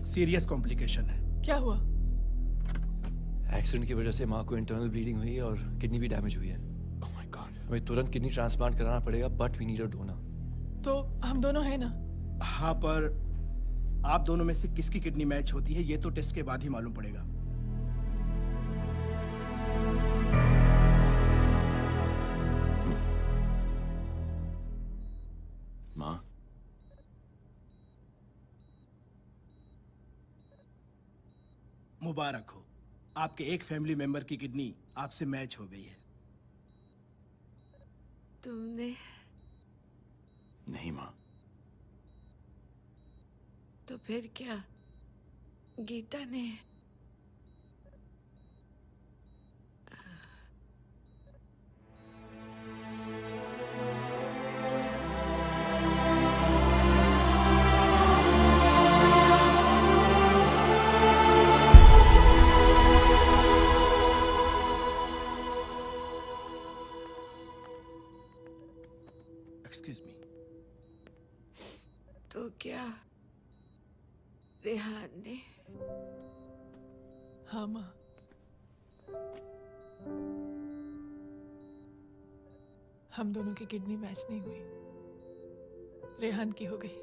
सीरियस कॉम्प्लिकेशन है। क्या हुआ? एक्सीडेंट की वजह से माँ को इंटरनल ब्लीडिंग हुई है और किडनी भी डैमेज हुई है। Oh my god. हमें तुरंत किडनी ट्रांसप्लांट कराना पड़ेगा, but we need a donor. तो हम दोनों हैं ना? हाँ, पर आप दोनों में से किसकी किडनी मैच होती है ये तो टेस्ट के बाद ही मालूम पड़ेगा। माँ, मुबारक हो, आपके एक फैमिली मेंबर की किडनी आपसे मैच हो गई है। तुमने? नहीं माँ। तो फिर क्या? गीता ने? Excuse me. तो क्या रेहान ने? हाँ माँ। हम दोनों की किडनी मैच नहीं हुई, रेहान की हो गई।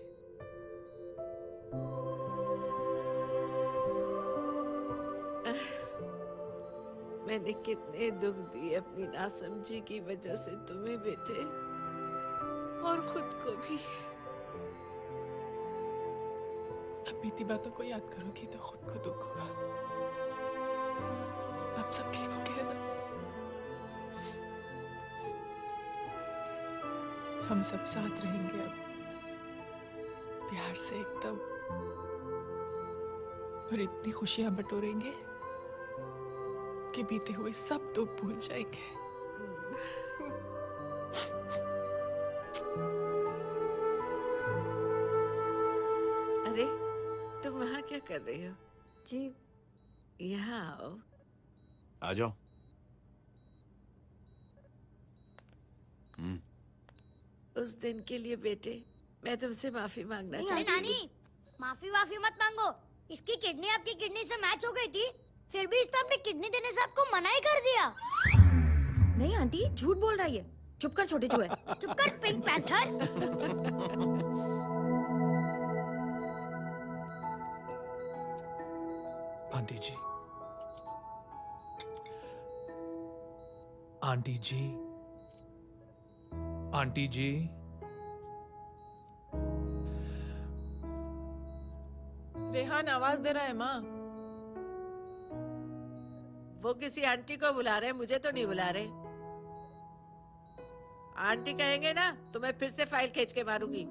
मैंने कितने दुख दिए अपनी नासमझी की वजह से तुम्हें बेटे, और खुद को भी। अब बीती बातों को याद करोगी तो खुद को दुख होगा। अब सब ठीक हो गया ना? हम सब साथ रहेंगे अब, प्यार से एकदम, और इतनी खुशियां बटोरेंगे कि बीते हुए सब दुख भूल जाएंगे। अरे तुम वहाँ क्या कर रही हो? जी यहाँ आओ। आ जाओ। उस दिन के लिए बेटे मैं तुमसे माफी मांगना अरे चाहती नानी, माफी वाफी मत मांगो। इसकी किडनी आपकी किडनी से मैच हो गई थी, फिर भी इसने अपनी किडनी देने से आपको मना ही कर दिया। नहीं आंटी, झूठ बोल रही है। चुप कर छोटे चूहे। चुप कर पिंक पैंथर। आंटी जी, आंटी जी, आंटी जी, रेहान आवाज दे रहा है माँ। वो किसी आंटी को बुला रहे, मुझे तो नहीं बुला रहे। आंटी कहेंगे ना तो मैं फिर से फाइल खींच के मारूंगी।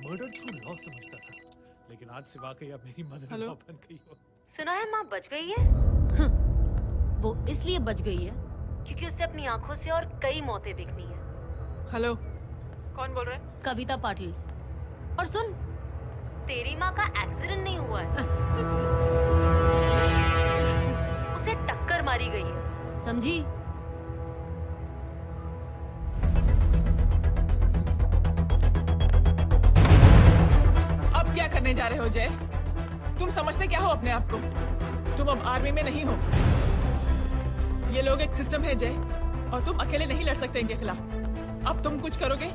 मर्डर थ्रू लॉ समझता था, लेकिन आज से वाकई अब मेरी मदर इन लॉ बन गई हो। सुना है माँ बच गई है। वो इसलिए बच गई है क्योंकि उसे अपनी आंखों से और कई मौतें देखनी है। हेलो, कौन बोल रहे हैं? कविता पाटिल। और सुन, तेरी माँ का एक्सीडेंट नहीं हुआ है, उसे टक्कर मारी गई है, समझी? अब क्या करने जा रहे हो जय? तुम समझते क्या हो अपने आप को? तुम अब आर्मी में नहीं हो। ये लोग एक सिस्टम है जय, और तुम अकेले नहीं लड़ सकते इनके खिलाफ। अब तुम कुछ करोगे,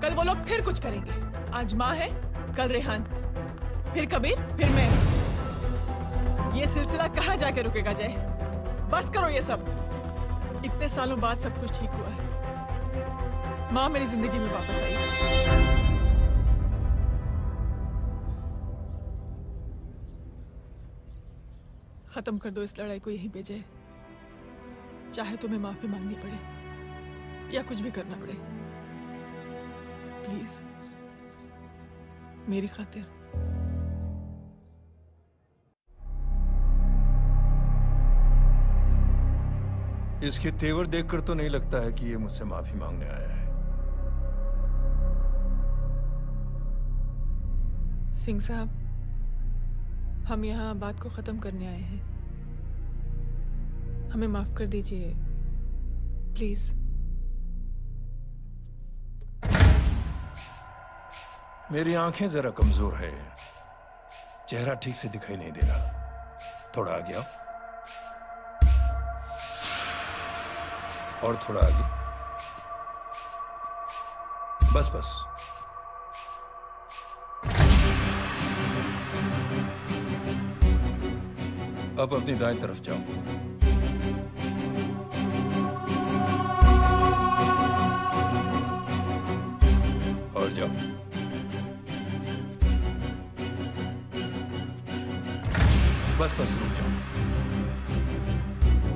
कल वो लोग फिर कुछ करेंगे। आज माँ है, कल रेहान, फिर कबीर, फिर मैं। ये सिलसिला कहाँ जाके रुकेगा जय? बस करो ये सब। इतने सालों बाद सब कुछ ठीक हुआ है। माँ मेरी जिंदगी में वापस आई। खत्म कर दो इस लड़ाई को यहीं पे जय। चाहे तुम्हें माफी मांगनी पड़े या कुछ भी करना पड़े, प्लीज मेरी खातिर। इसके तेवर देखकर तो नहीं लगता है कि ये मुझसे माफी मांगने आया है। सिंह साहब, हम यहाँ बात को खत्म करने आए हैं। हमें माफ कर दीजिए प्लीज। मेरी आंखें जरा कमजोर है, चेहरा ठीक से दिखाई नहीं दे रहा। थोड़ा आगे आओ, और थोड़ा आगे। बस बस। अब अपनी दाएं तरफ जाओ। और जाओ। बस बस रुक जाओ,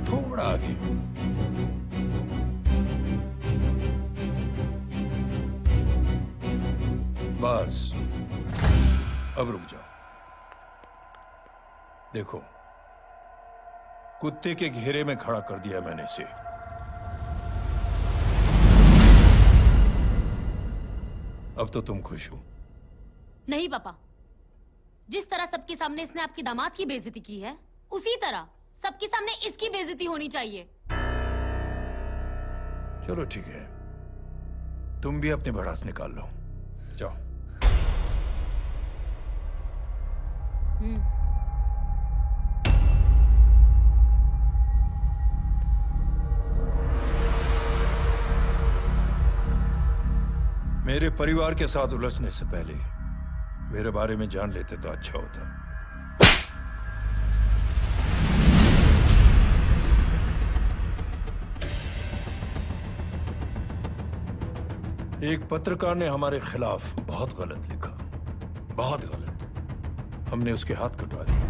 थोड़ा आगे। बस अब रुक जाओ। देखो, कुत्ते के घेरे में खड़ा कर दिया मैंने इसे। अब तो तुम खुश हो? नहीं पापा, जिस तरह सबके सामने इसने आपकी दामाद की बेइज्जती की है, उसी तरह सबके सामने इसकी बेइज्जती होनी चाहिए। चलो ठीक है, तुम भी अपनी भड़ास निकाल लो। जाओ। मेरे परिवार के साथ उलझने से पहले मेरे बारे में जान लेते तो अच्छा होता। एक पत्रकार ने हमारे खिलाफ बहुत गलत लिखा, बहुत गलत। हमने उसके हाथ कटवा दिए।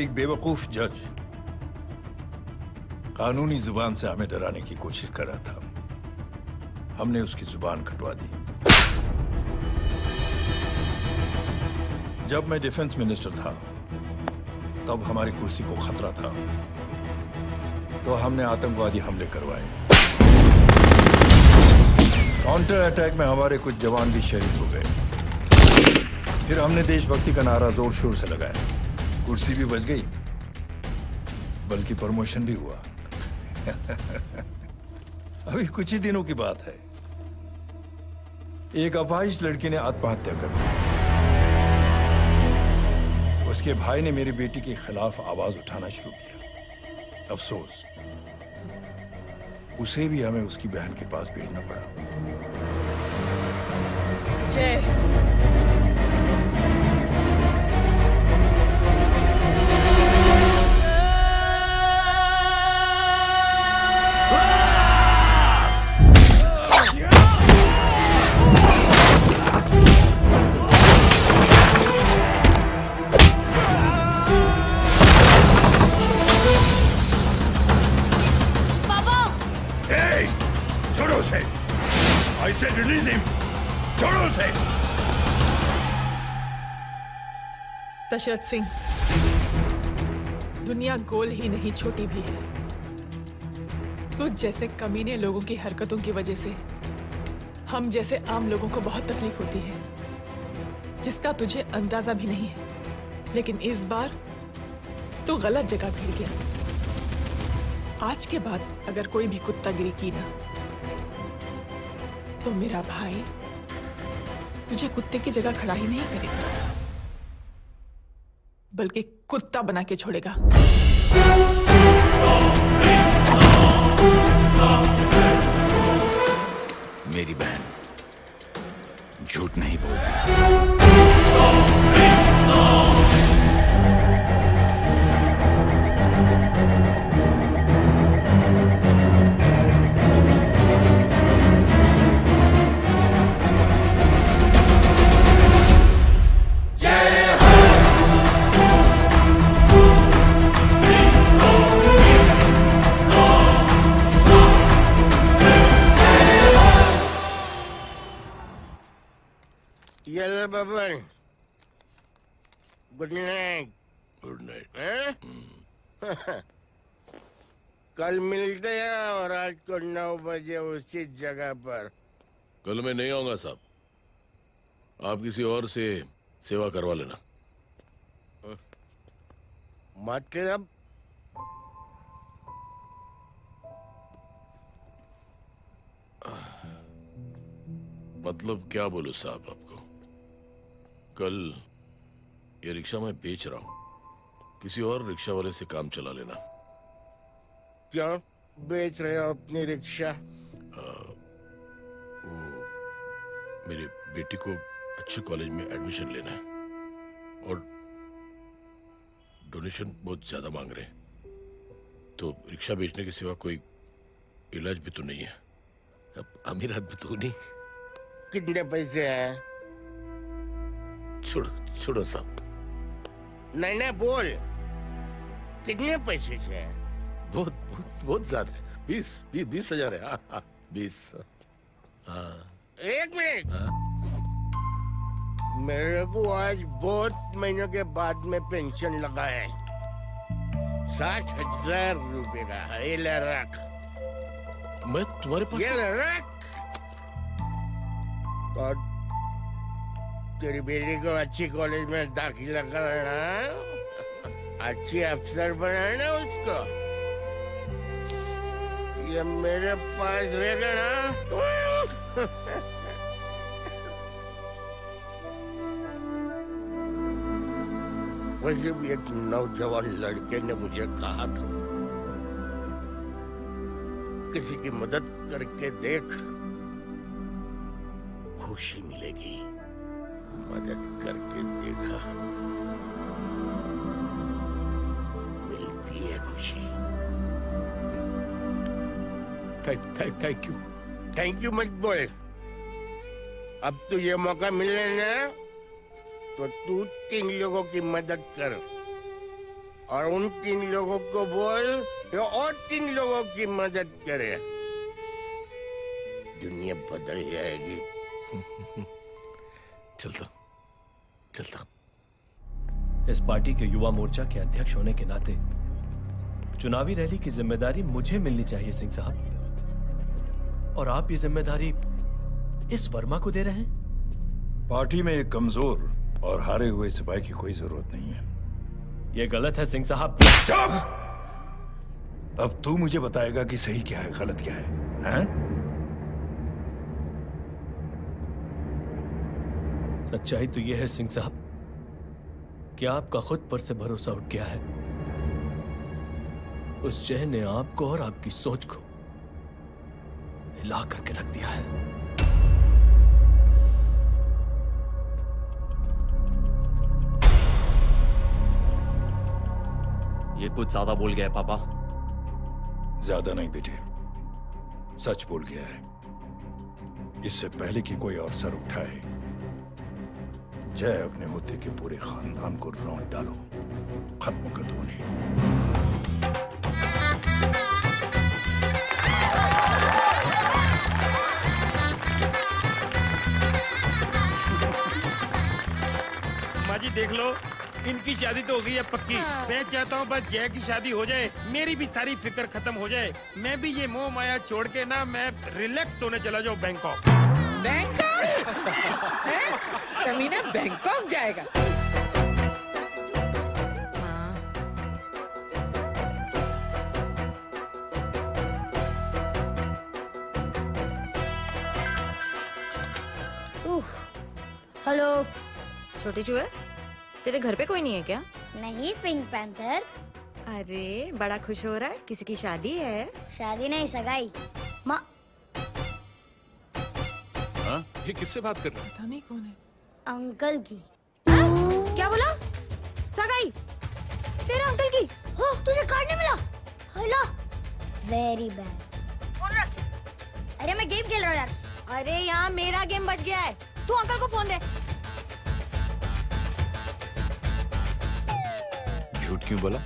एक बेवकूफ जज कानूनी जुबान से हमें डराने की कोशिश कर रहा था। हमने उसकी जुबान कटवा दी। जब मैं डिफेंस मिनिस्टर था, तब हमारी कुर्सी को खतरा था, तो हमने आतंकवादी हमले करवाए। काउंटर अटैक में हमारे कुछ जवान भी शहीद हो गए। फिर हमने देशभक्ति का नारा जोर शोर से लगाया। कुर्सी भी बच गई, बल्कि प्रमोशन भी हुआ। अभी कुछ ही दिनों की बात है, एक अपाहिज लड़की ने आत्महत्या कर ली। उसके भाई ने मेरी बेटी के खिलाफ आवाज उठाना शुरू किया। अफसोस, उसे भी हमें उसकी बहन के पास भेजना पड़ा। जय, छोड़ो उसे। दशरथ सिंह, दुनिया गोल ही नहीं छोटी भी है। तुझ जैसे कमीने लोगों की हरकतों की वजह से हम जैसे आम लोगों को बहुत तकलीफ होती है, जिसका तुझे अंदाजा भी नहीं है। लेकिन इस बार तू गलत जगह भिड़ गया। आज के बाद अगर कोई भी कुत्तागिरी की ना, तो मेरा भाई तुझे कुत्ते की जगह खड़ा ही नहीं करेगा, बल्कि कुत्ता बना के छोड़ेगा। मेरी बहन झूठ नहीं बोलती। ये ले Baban, good night. Good night. कल मिलते हैं और रात को 9 बजे उसी जगह पर। कल मैं नहीं आऊंगा साहब, आप किसी और से सेवा करवा लेना। मतलब मतलब क्या बोलूं साहब आपको। कल ये रिक्शा मैं बेच रहा हूं, किसी और रिक्शा वाले से काम चला लेना। क्यों बेच रहे हो अपनी रिक्शा? वो मेरी बेटी को अच्छे कॉलेज में एडमिशन लेना है और डोनेशन बहुत ज्यादा मांग रहे हैं, तो रिक्शा बेचने के सिवा कोई इलाज भी तो नहीं है। अब अमीर आदमी तो नहीं। कितने पैसे हैं? छोड़ो छोड़ो साहब। नहीं नहीं बोल, कितने पैसे हैं? बहुत बहुत बहुत ज्यादा है। 20 हजार है। हाँ 20। हाँ 1 मिनट। मेरे को आज बहुत महीनों के बाद में पेंशन लगा है, 60,000 रुपए का। ये ले रख। मैं तुम्हारे पास? ये ले रख। और तेरी बेटी को अच्छी कॉलेज में दाखिला कराना, अच्छी अफसर बनाना उसको। ये मेरे पास रहेगा ना। वैसे भी एक नौजवान लड़के ने मुझे कहा था, किसी की मदद करके देख, खुशी मिलेगी। मदद करके देखा, मिलती है खुशी। Thank you. थैंक यू मत बोल। अब तो ये मौका मिले ना, तो तू 3 लोगों की मदद कर और उन 3 लोगों को बोल जो और 3 लोगों की मदद करे। दुनिया बदल जाएगी। चलता। इस पार्टी के युवा मोर्चा के अध्यक्ष होने के नाते चुनावी रैली की जिम्मेदारी मुझे मिलनी चाहिए सिंह साहब, और आप ये जिम्मेदारी इस वर्मा को दे रहे हैं। पार्टी में एक कमजोर और हारे हुए सिपाही की कोई जरूरत नहीं है। ये गलत है सिंह साहब। अब तू मुझे बताएगा कि सही क्या है, गलत क्या है, हैं? सच्चाई तो यह है सिंह साहब कि आपका खुद पर से भरोसा उठ गया है। उस जय ने आपको और आपकी सोच को हिला करके रख दिया है। ये कुछ ज्यादा बोल गया है पापा। ज्यादा नहीं बेटे, सच बोल गया है। इससे पहले कि कोई और सर उठाए, जय अग्निहोत्री के पूरे खानदान को रौंद डालो, खत्म कर दो उन्हें। देख लो, इनकी शादी तो हो गई है पक्की। मैं चाहता हूँ बस जय की शादी हो जाए, मेरी भी सारी फिक्र खत्म हो जाए। मैं भी ये मोह माया छोड़ के ना मैं रिलैक्स होने चला जाऊँ बैंकॉक। बैंकॉक? कमीना बैंकॉक जाएगा? हेलो। छोटे चूहे, तेरे घर पे कोई नहीं है क्या? नहीं, पिंक पैंथर। अरे बड़ा खुश हो रहा है, किसी की शादी है? शादी नहीं, सगाई। माँ ये किससे बात कर रहा है? पता नहीं कौन है। अंकल की। क्या बोला? सगाई? तेरे अंकल की? हो, तुझे कार्ड नहीं मिला? हेलो। Very bad. अरे मैं गेम खेल रहा हूँ यार। अरे यहाँ मेरा गेम बच गया है, तू अंकल को फोन दे। झूठ क्यों बोला?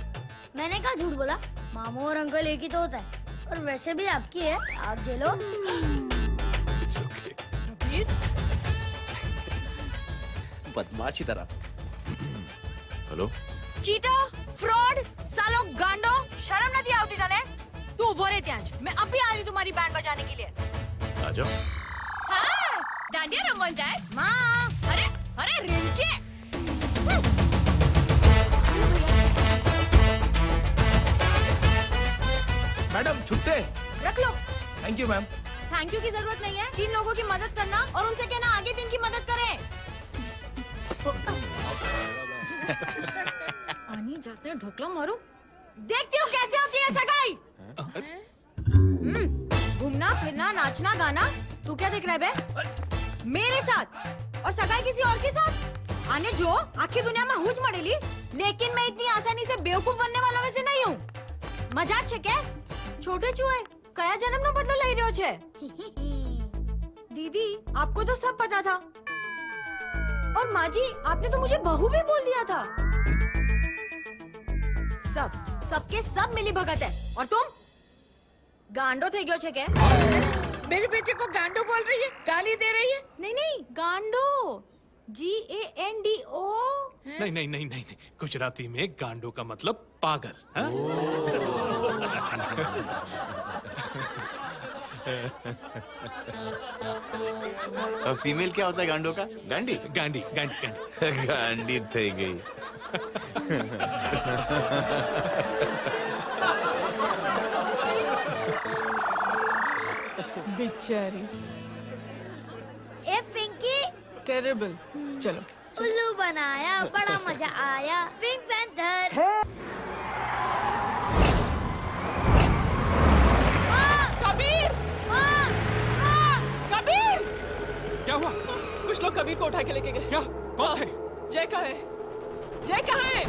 मैंने कहा झूठ बोला? मामू और अंकल एक ही तो होता है, और वैसे भी आपकी है, आप झेलो। बदमाशी तरह। हेलो। चीटा, फ्रॉड, सालो गांडो, शर्म नहीं आती जाने? तू उभो रे त्यांज, मैं अभी आ रही तुम्हारी बैंड बजाने के लिए। आ जाओ। हाँ, डांडिया रमन जाए। माँ। अरे अरे रिंकी। मैडम छुट्टे। रख लो। Thank you ma'am. Thank you की जरूरत नहीं है, 3 लोगों की मदद करना और उनसे कहना आगे 3 की मदद करें। आनी जाते हैं ढोकला मारूं। देखती हो कैसे होती है सगाई? घूमना फिरना नाचना गाना, तू क्या देख रहा है बे? मेरे साथ और सगाई किसी और के साथ? आने जो आखिर दुनिया में हुज मड़ेली, लेकिन मैं इतनी आसानी से बेवकूफ बनने वालों में से नहीं हूँ। मजाक छे क्या? छोटे चूहे कया जन्म नो बदलो लई रह्यो छे? दीदी आपको तो सब पता था, और माँ जी आपने तो मुझे बहू भी बोल दिया था। सबके सब मिली भगत है, और तुम गांडो थे गयो छे क्या? मेरे बेटे को गांडो बोल रही है, गाली दे रही है? नहीं गांडो, GANDO। नहीं नहीं नहीं नहीं, गुजराती में गांडो का मतलब पागल। हाँ? और फीमेल क्या होता है गांडो का? गांडी। गांडी गांडी गांडी। गांडी थी गई। बेचारी। ए पिंकी। टेरेबल। चलो। उल्लू बनाया, बड़ा मजा आया। Pink panther. कबीर! कबीर! क्या हुआ? कुछ लोग कबीर को उठा के लेके गए। क्या? कौन थे? जय कहाँ है? जय कहाँ है?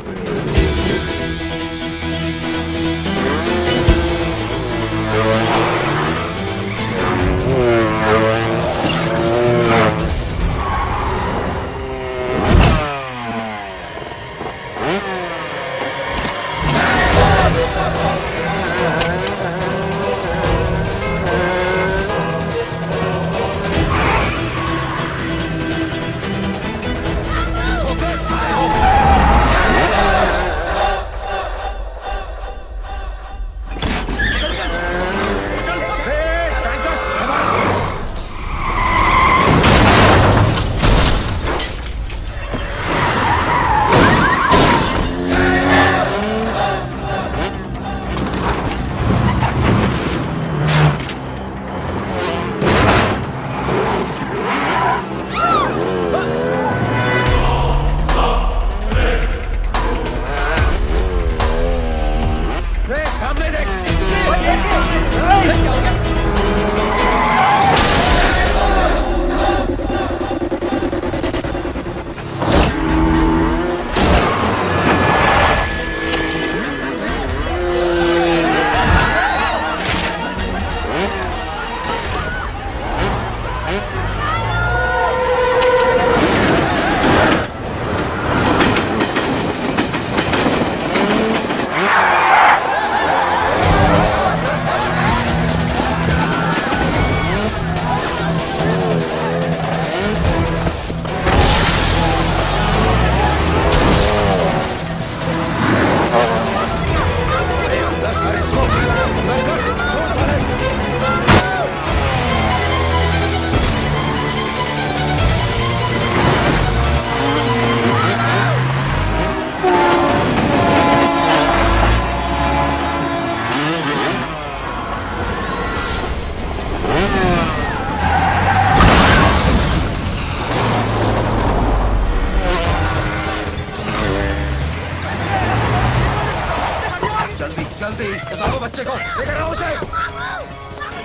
डालते ही बताओ बच्चे को लेकर आओ उसे।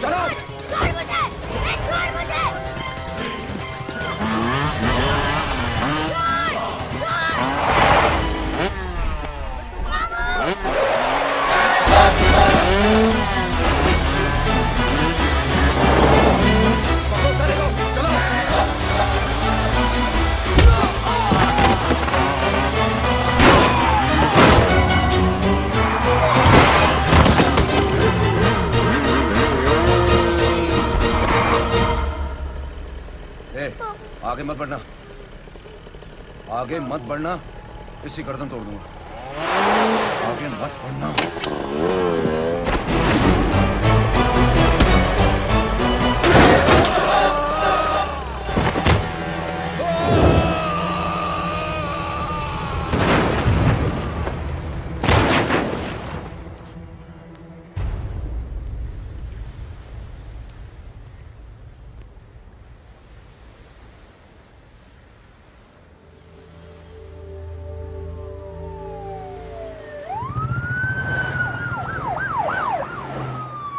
चलो छोड़ मुझे, छोड़ मुझे। पकड़ो सारे को, चलो। आगे मत बढ़ना, आगे मत बढ़ना, इसी गर्दन तोड़ दूंगा। आगे मत बढ़ना।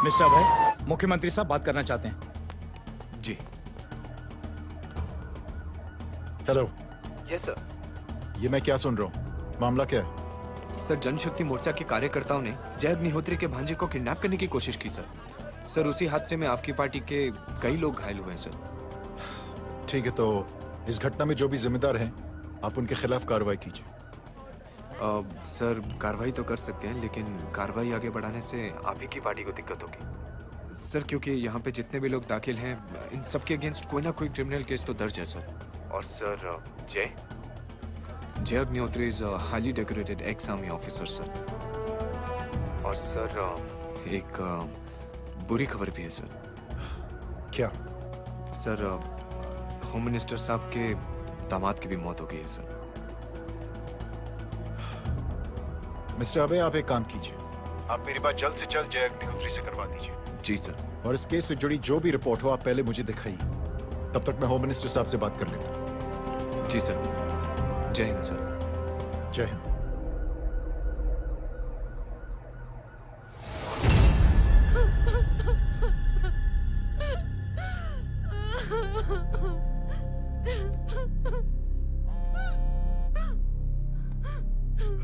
मिस्टर अभय, मुख्यमंत्री साहब बात करना चाहते हैं। जी। हेलो। Yes sir. ये मैं क्या सुन रहा हूँ? मामला क्या है? सर, जनशक्ति मोर्चा के कार्यकर्ताओं ने जय अग्निहोत्री के भांजे को किडनैप करने की कोशिश की सर। सर, उसी हादसे में आपकी पार्टी के कई लोग घायल हुए हैं सर। ठीक है, तो इस घटना में जो भी जिम्मेदार हैं, आप उनके खिलाफ कार्रवाई कीजिए। सर, कार्रवाई तो कर सकते हैं, लेकिन कार्रवाई आगे बढ़ाने से आप ही की पार्टी को दिक्कत होगी सर, क्योंकि यहाँ पे जितने भी लोग दाखिल हैं, इन सबके अगेंस्ट कोई ना कोई क्रिमिनल केस तो दर्ज है सर। और सर, जय Agnihotri is highly decorated ex army officer sir. और सर, एक बुरी खबर भी है सर। क्या? सर, होम मिनिस्टर साहब के दामाद की भी मौत हो गई है सर। मिस्टर अबे, आप एक काम कीजिए, आप मेरी बात जल्द से जल्द जय अग्निहोत्री से करवा दीजिए। जी सर। और इस केस से जुड़ी जो भी रिपोर्ट हो, आप पहले मुझे दिखाइए, तब तक मैं होम मिनिस्टर साहब से बात कर लेता हूँ। जी सर। जय हिंद सर। जय हिंद।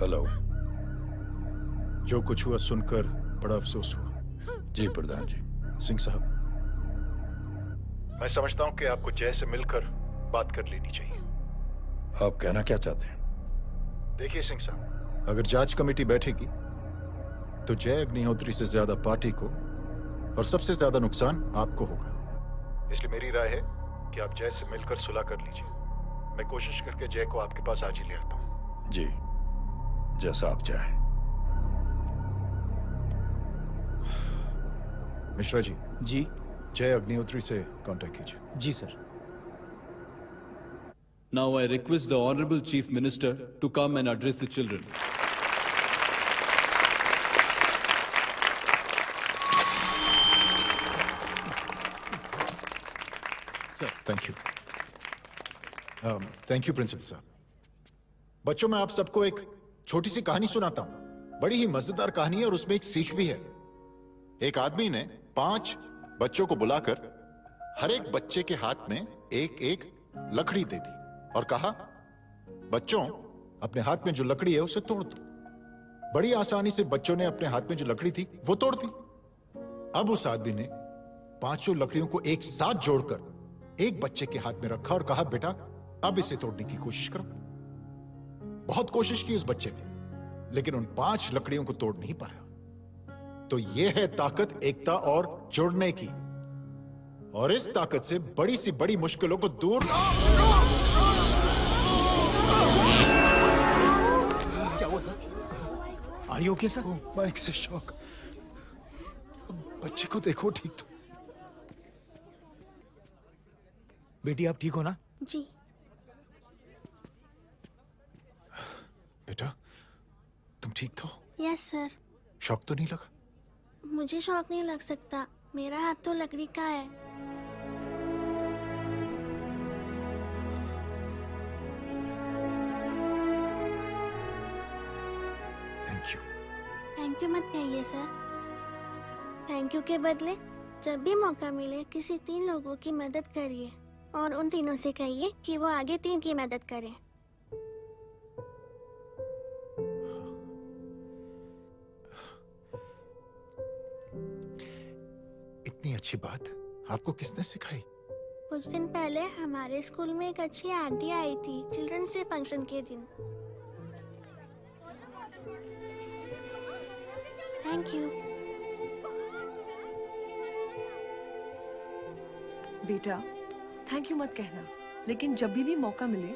हेलो। जो कुछ हुआ सुनकर बड़ा अफसोस हुआ। जी प्रधान जी। सिंह साहब, मैं समझता हूं कि आपको जय से मिलकर बात कर लेनी चाहिए। आप कहना क्या चाहते हैं? देखिए सिंह साहब, अगर जांच कमेटी बैठेगी तो जय अग्निहोत्री से ज्यादा पार्टी को और सबसे ज्यादा नुकसान आपको होगा। इसलिए मेरी राय है कि आप जय से मिलकर सुलह कर लीजिए। मैं कोशिश करके जय को आपके पास आज ही ले आता हूं। जी, जैसा आप चाहें। मिश्रा जी। जी। जय अग्निहोत्री से कांटेक्ट कीजिए। जी sir. Now I request the Honorable Chief Minister to come and address the children. Sir, thank you. Thank you principal साहब। बच्चों, मैं आप सबको एक छोटी सी कहानी सुनाता हूं। बड़ी ही मजेदार कहानी है और उसमें एक सीख भी है। एक आदमी ने 5 बच्चों को बुलाकर हर एक बच्चे के हाथ में एक एक लकड़ी दे दी और कहा, बच्चों, अपने हाथ में जो लकड़ी है उसे तोड़ दो। बड़ी आसानी से बच्चों ने अपने हाथ में जो लकड़ी थी वो तोड़ दी। अब उस आदमी ने 5 लकड़ियों को एक साथ जोड़कर एक बच्चे के हाथ में रखा और कहा, बेटा, अब इसे तोड़ने की कोशिश करो। बहुत कोशिश की उस बच्चे ने, लेकिन उन 5 लकड़ियों को तोड़ नहीं पाया। तो यह है ताकत एकता और जुड़ने की, और इस ताकत से बड़ी सी बड़ी मुश्किलों को दूर। क्या हुआ था? Are you okay sir? Mike से शॉक। बच्चे को देखो ठीक तो। बेटी, आप ठीक हो ना? जी। बेटा, तुम ठीक तो? Yes sir. शॉक तो नहीं लगा? मुझे शौक नहीं लग सकता, मेरा हाथ तो लकड़ी का है। Thank you. थैंक यू मत कहिए सर। थैंक यू के बदले जब भी मौका मिले किसी 3 लोगों की मदद करिए और उन तीनों से कहिए कि वो आगे 3 की मदद करें। इतनी अच्छी बात आपको किसने सिखाई? कुछ दिन पहले हमारे स्कूल में एक अच्छी आंटी आई थी चिल्ड्रंस डे फंक्शन के दिन। Thank you. बेटा थैंक यू मत कहना, लेकिन जब भी मौका मिले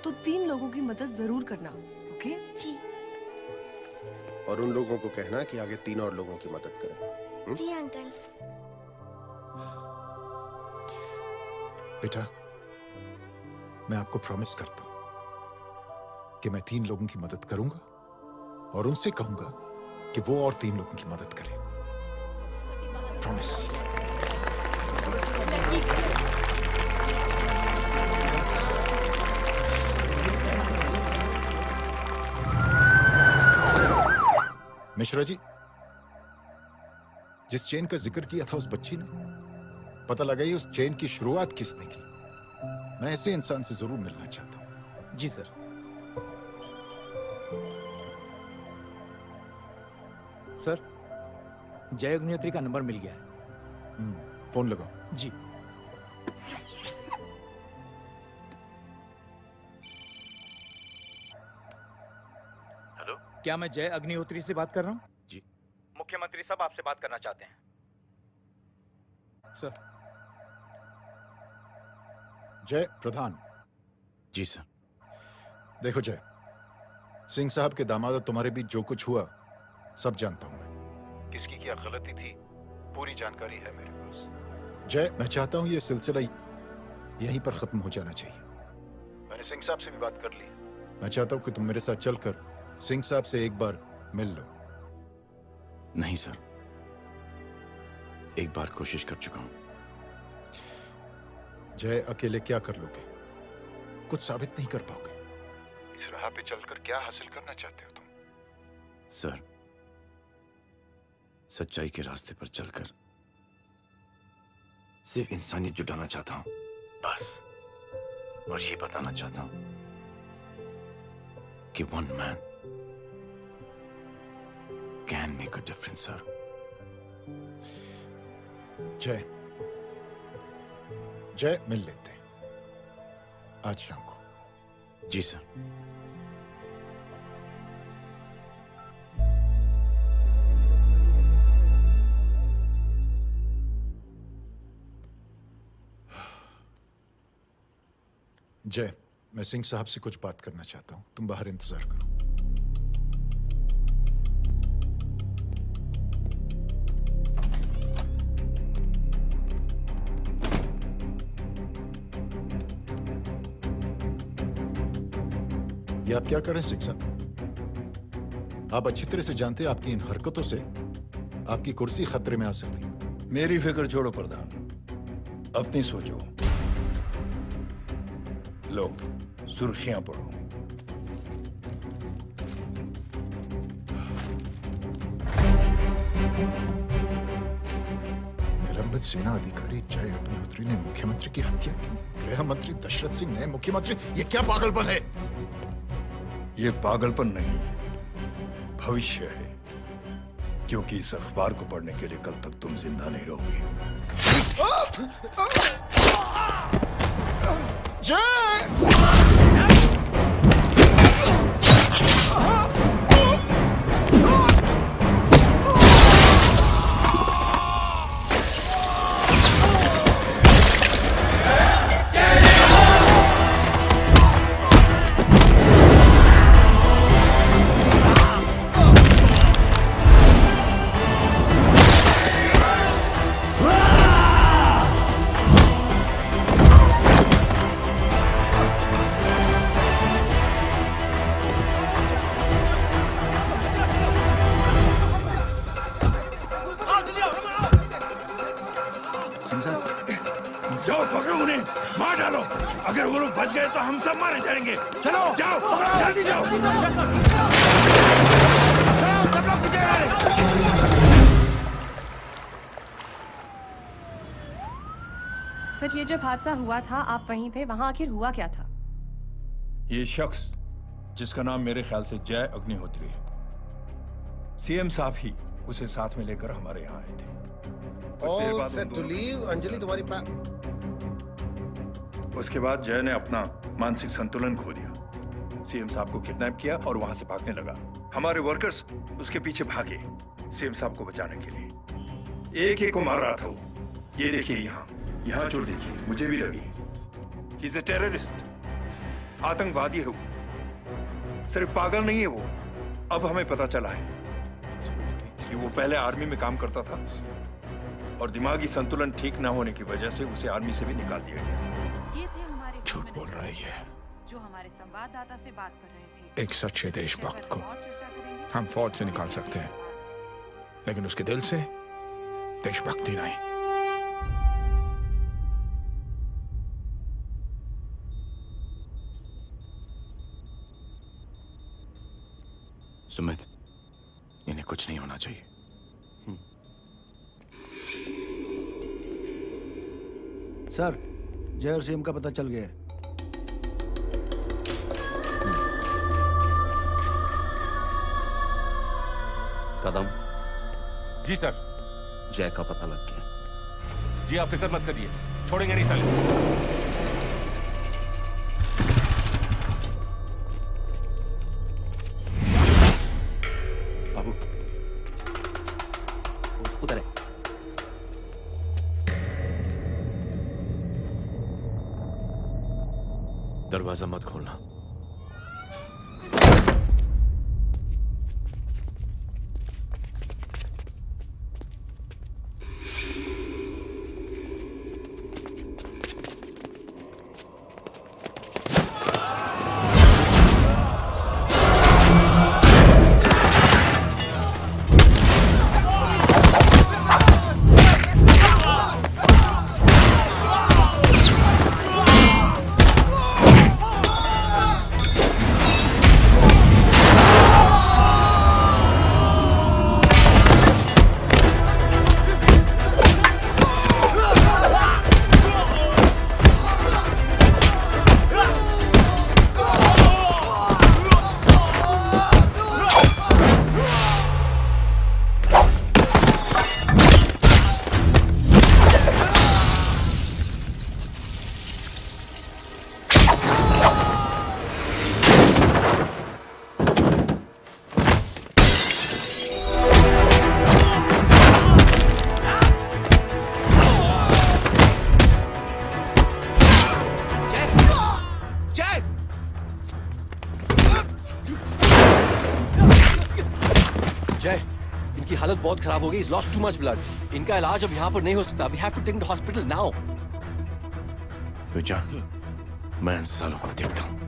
तो 3 लोगों की मदद जरूर करना, ओके? जी। और उन लोगों को कहना कि आगे 3 और लोगों की मदद करें। जी अंकल। बेटा, मैं आपको प्रॉमिस करता हूं कि मैं 3 लोगों की मदद करूंगा और उनसे कहूंगा कि वो और 3 लोगों की मदद करें। प्रॉमिस। मिश्रा जी, जिस चेन का जिक्र किया था उस बच्ची ने, पता लगाइए उस चेन की शुरुआत किसने की। मैं ऐसे इंसान से जरूर मिलना चाहता हूं। जी सर। सर, जय अग्निहोत्री का नंबर मिल गया है। फोन लगाओ। जी। हेलो, क्या मैं जय अग्निहोत्री से बात कर रहा हूँ? जी। मुख्यमंत्री साहब आपसे बात करना चाहते हैं। सर। जय प्रधान। जी सर। देखो जय, सिंह साहब के दामाद और तुम्हारे बीच जो कुछ हुआ सब जानता हूं मैं। किसकी क्या गलती थी पूरी जानकारी है मेरे पास। जय, मैं चाहता हूं ये सिलसिला यहीं पर खत्म हो जाना चाहिए। मैंने सिंह साहब से भी बात कर ली। मैं चाहता हूं कि तुम मेरे साथ चलकर सिंह साहब से एक बार मिल लो। नहीं सर, एक बार कोशिश कर चुका हूं। जय, अकेले क्या कर लोगे? कुछ साबित नहीं कर पाओगे। इस राह पे चलकर क्या हासिल करना चाहते हो तुम? सर, सच्चाई के रास्ते पर चलकर सिर्फ इंसानियत जुटाना चाहता हूं, बस। और ये बताना चाहता हूं कि one man can make a difference sir. जय, जय, मिल लेते हैं आज शाम को। जी सर। जय, मैं सिंह साहब से कुछ बात करना चाहता हूं। तुम बाहर इंतजार करो। ये आप क्या कर रहे हैं सिंह साहब? आप अच्छी तरह से जानते हैं आपकी इन हरकतों से आपकी कुर्सी खतरे में आ सकती है। मेरी फिक्र छोड़ो प्रधान, अपनी सोचो। लो, सुर्खियां पढ़ो। निलंबित सेना अधिकारी जय अग्निहोत्री ने मुख्यमंत्री की हत्या की। गृह मंत्री दशरथ सिंह ने मुख्यमंत्री, ये क्या पागलपन है? ये पागलपन नहीं, भविष्य है, क्योंकि इस अखबार को पढ़ने के लिए कल तक तुम जिंदा नहीं रहोगे। जाओ पकड़ो उन्हें, मार डालो। अगर वो लोग बच गए तो हम सब मारे जाएंगे। चलो जाओ, जल्दी जाओ। चलो सब लोग पीछे। सर ये जब हादसा हुआ था आप वहीं थे, वहां आखिर हुआ क्या था? ये शख्स जिसका नाम मेरे ख्याल से जय अग्निहोत्री है, सीएम साहब ही उसे साथ में लेकर हमारे यहाँ आए थे। All set to leave. Anjali तुम्हारी उसके बाद जय ने अपना मानसिक संतुलन खो दिया, सीएम साहब को किडनैप किया और वहां से भागने लगा। हमारे वर्कर्स उसके पीछे भागे सीएम साहब को बचाने के लिए। एक को मार रहा था वो। ये देखिए यहाँ चोट देखिए, मुझे भी लगी। ही इज अ टेररिस्ट, आतंकवादी है वो, सिर्फ पागल नहीं है वो। अब हमें पता चला है कि वो पहले आर्मी में काम करता था और दिमागी संतुलन ठीक ना होने की वजह से उसे आर्मी से भी निकाल दिया गया। झूठ बोल रहा है ये। जो हमारे संवाददाता से बात कर रहे थे। एक सच्चे देशभक्त को हम फौज से निकाल सकते हैं, लेकिन उसके दिल से देशभक्ति नहीं। सुमित, इन्हें कुछ नहीं होना चाहिए। सर, जय और सीएम का पता चल गया है। कदम। जी सर। जय का पता लग गया। जी आप फिक्र मत करिए, छोड़ेंगे नहीं साले। दरवाजा मत खोलना। हालत बहुत खराब हो गई। He's lost too much blood. इनका इलाज अब यहाँ पर नहीं हो सकता। We have to take him to hospital now. तो जा, मैं इन सालों को देखता हूँ।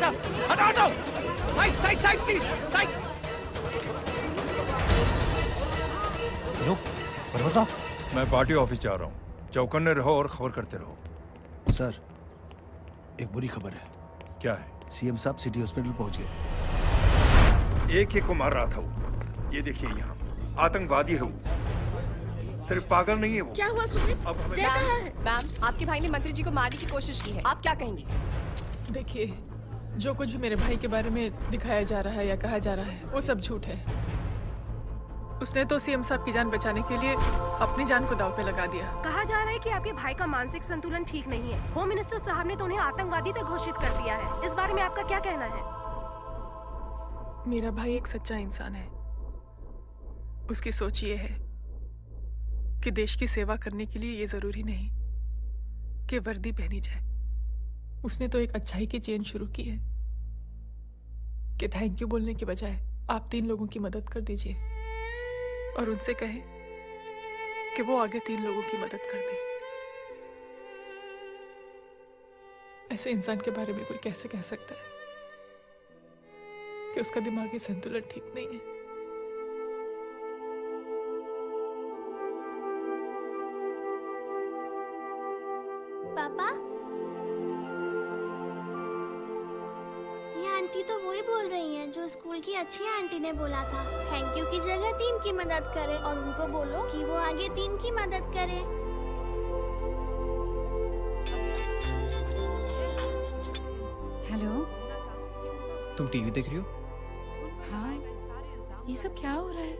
साहब, हटाओ हटाओ, side side side please, side. लो, परवर साहब। मैं पार्टी ऑफिस जा रहा हूँ। चौकन्ने रहो और खबर करते रहो। सर, एक बुरी खबर है। क्या है? सीएम साहब सिटी हॉस्पिटल पहुंच गए। एक को मार रहा था वो। ये देखिए यहाँ आतंकवादी है वो। सिर्फ पागल नहीं है वो। क्या हुआ सुमित? जय कहाँ है? मैम, आपके भाई ने मंत्री जी को मारने की कोशिश की है, आप क्या कहेंगी? देखिए, जो कुछ भी मेरे भाई के बारे में दिखाया जा रहा है या कहा जा रहा है, वो सब झूठ है। उसने तो सीएम साहब की जान बचाने के लिए अपनी जान को दांव पे लगा दिया। कहा जा रहा है कि आपके भाई का मानसिक संतुलन ठीक नहीं है। होम मिनिस्टर साहब ने तो उन्हें आतंकवादी तक घोषित कर दिया है। इस बारे में आपका क्या कहना है? मेरा भाई एक सच्चा इंसान है। उसकी सोच ये है कि देश की सेवा करने के लिए ये जरूरी नहीं कि वर्दी पहनी जाए। उसने तो एक अच्छाई की चेन शुरू की है कि थैंक यू बोलने के बजाय आप 3 लोगों की मदद कर दीजिए और उनसे कहें कि वो आगे 3 लोगों की मदद कर दे। ऐसे इंसान के बारे में कोई कैसे कह सकता है कि उसका दिमागी संतुलन ठीक नहीं है? पापा, ये आंटी तो वही बोल रही हैं जो स्कूल की अच्छी आंटी ने बोला था। थैंक यू की जगह 3 की मदद करें और उनको बोलो कि वो आगे 3 की मदद करें। हेलो, तुम टीवी देख रही हो? हाँ, ये सब क्या हो रहा है?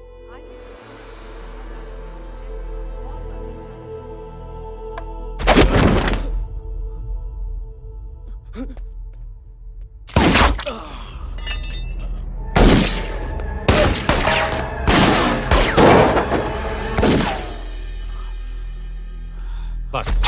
बस।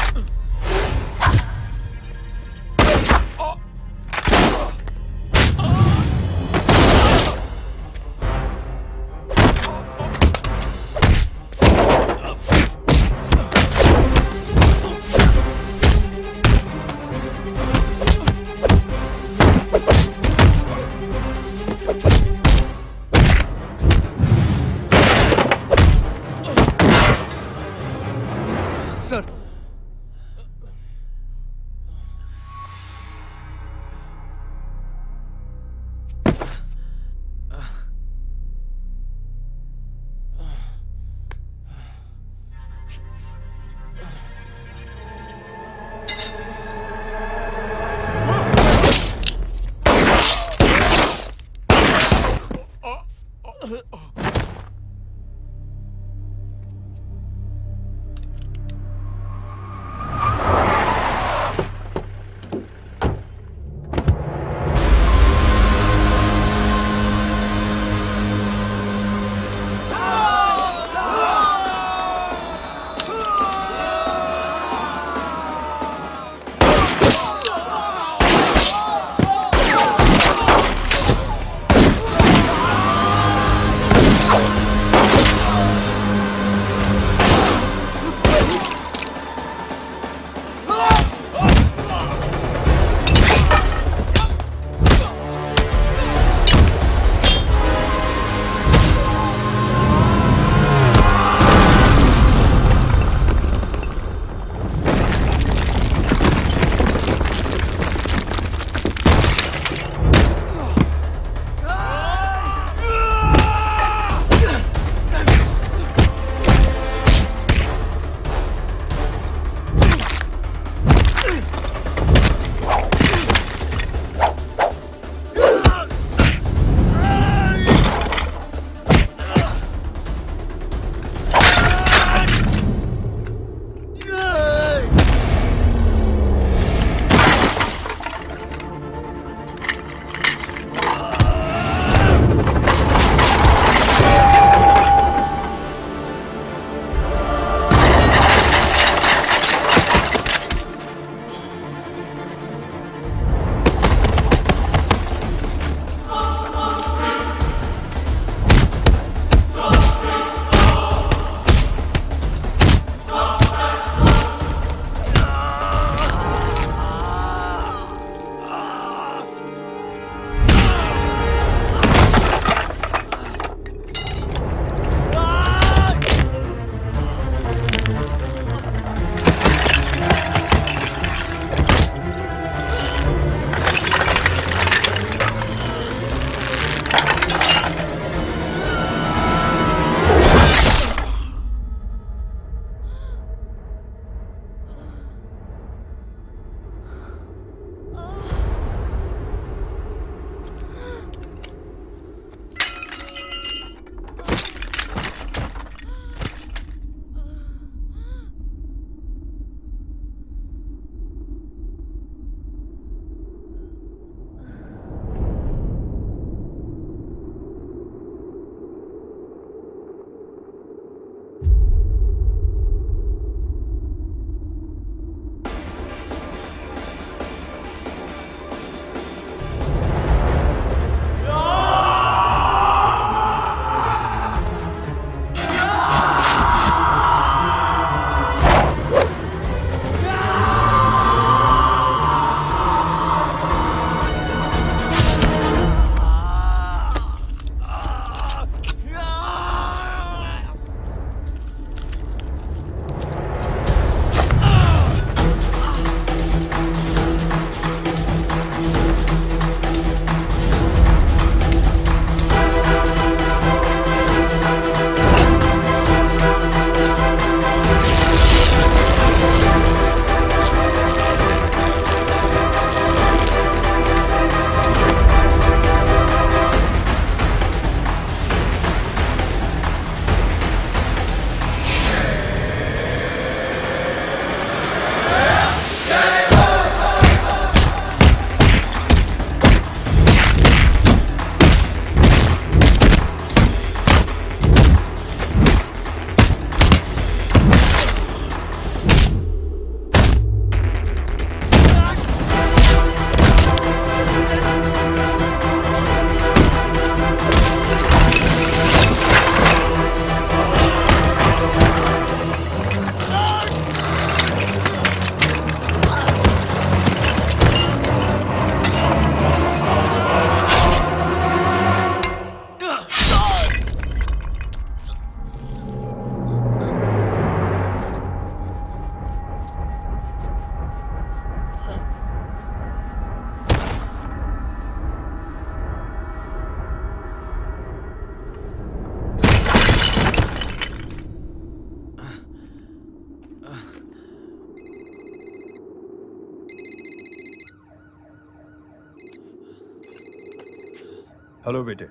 हेलो बेटे।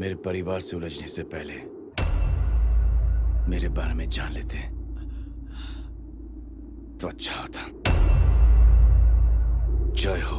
मेरे परिवार से उलझने से पहले मेरे बारे में जान लेते तो अच्छा होता। जय हो।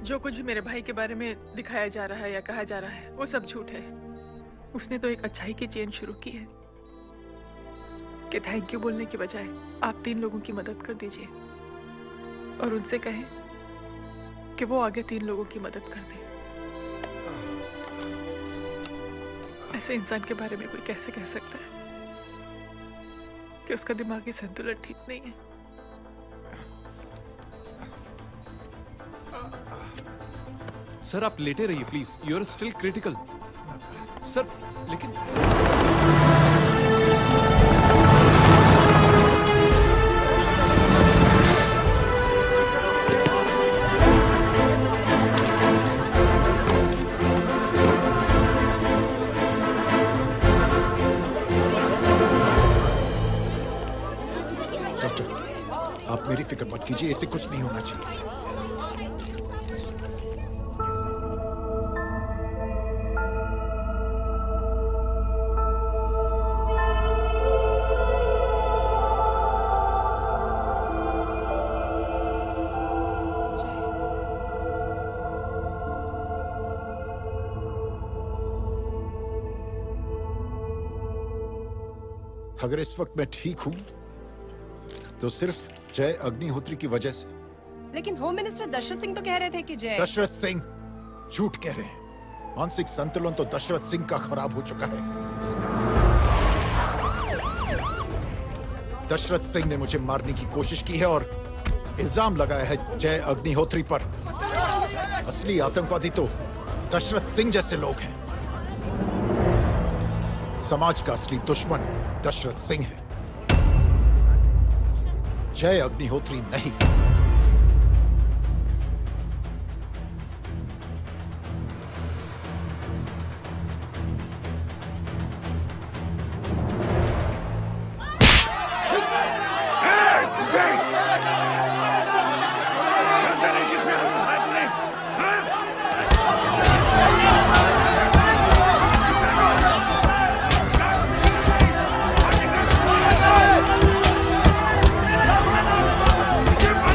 जो कुछ भी मेरे भाई के बारे में दिखाया जा रहा है या कहा जा रहा है वो सब झूठ है। उसने तो एक अच्छाई की चेन शुरू की है कि थैंक यू बोलने की बजाय आप 3 लोगों की मदद कर दीजिए और उनसे कहें कि वो आगे 3 लोगों की मदद कर दे। ऐसे इंसान के बारे में कोई कैसे कह सकता है कि उसका दिमागी संतुलन ठीक नहीं है। सर आप लेटे रहिए please, you are still critical. Sir लेकिन डॉक्टर, आप मेरी फिक्र मत कीजिए, इससे कुछ नहीं होना चाहिए। अगर इस वक्त मैं ठीक हूं तो सिर्फ जय अग्निहोत्री की वजह से। लेकिन होम मिनिस्टर दशरथ सिंह तो कह रहे थे कि जय। दशरथ सिंह झूठ कह रहे हैं। मानसिक संतुलन तो दशरथ सिंह का खराब हो चुका है। दशरथ सिंह ने मुझे मारने की कोशिश की है और इल्जाम लगाया है जय अग्निहोत्री पर। असली आतंकवादी तो दशरथ सिंह जैसे लोग हैं। समाज का असली दुश्मन दशरथ सिंह है, जय अग्निहोत्री नहीं। Get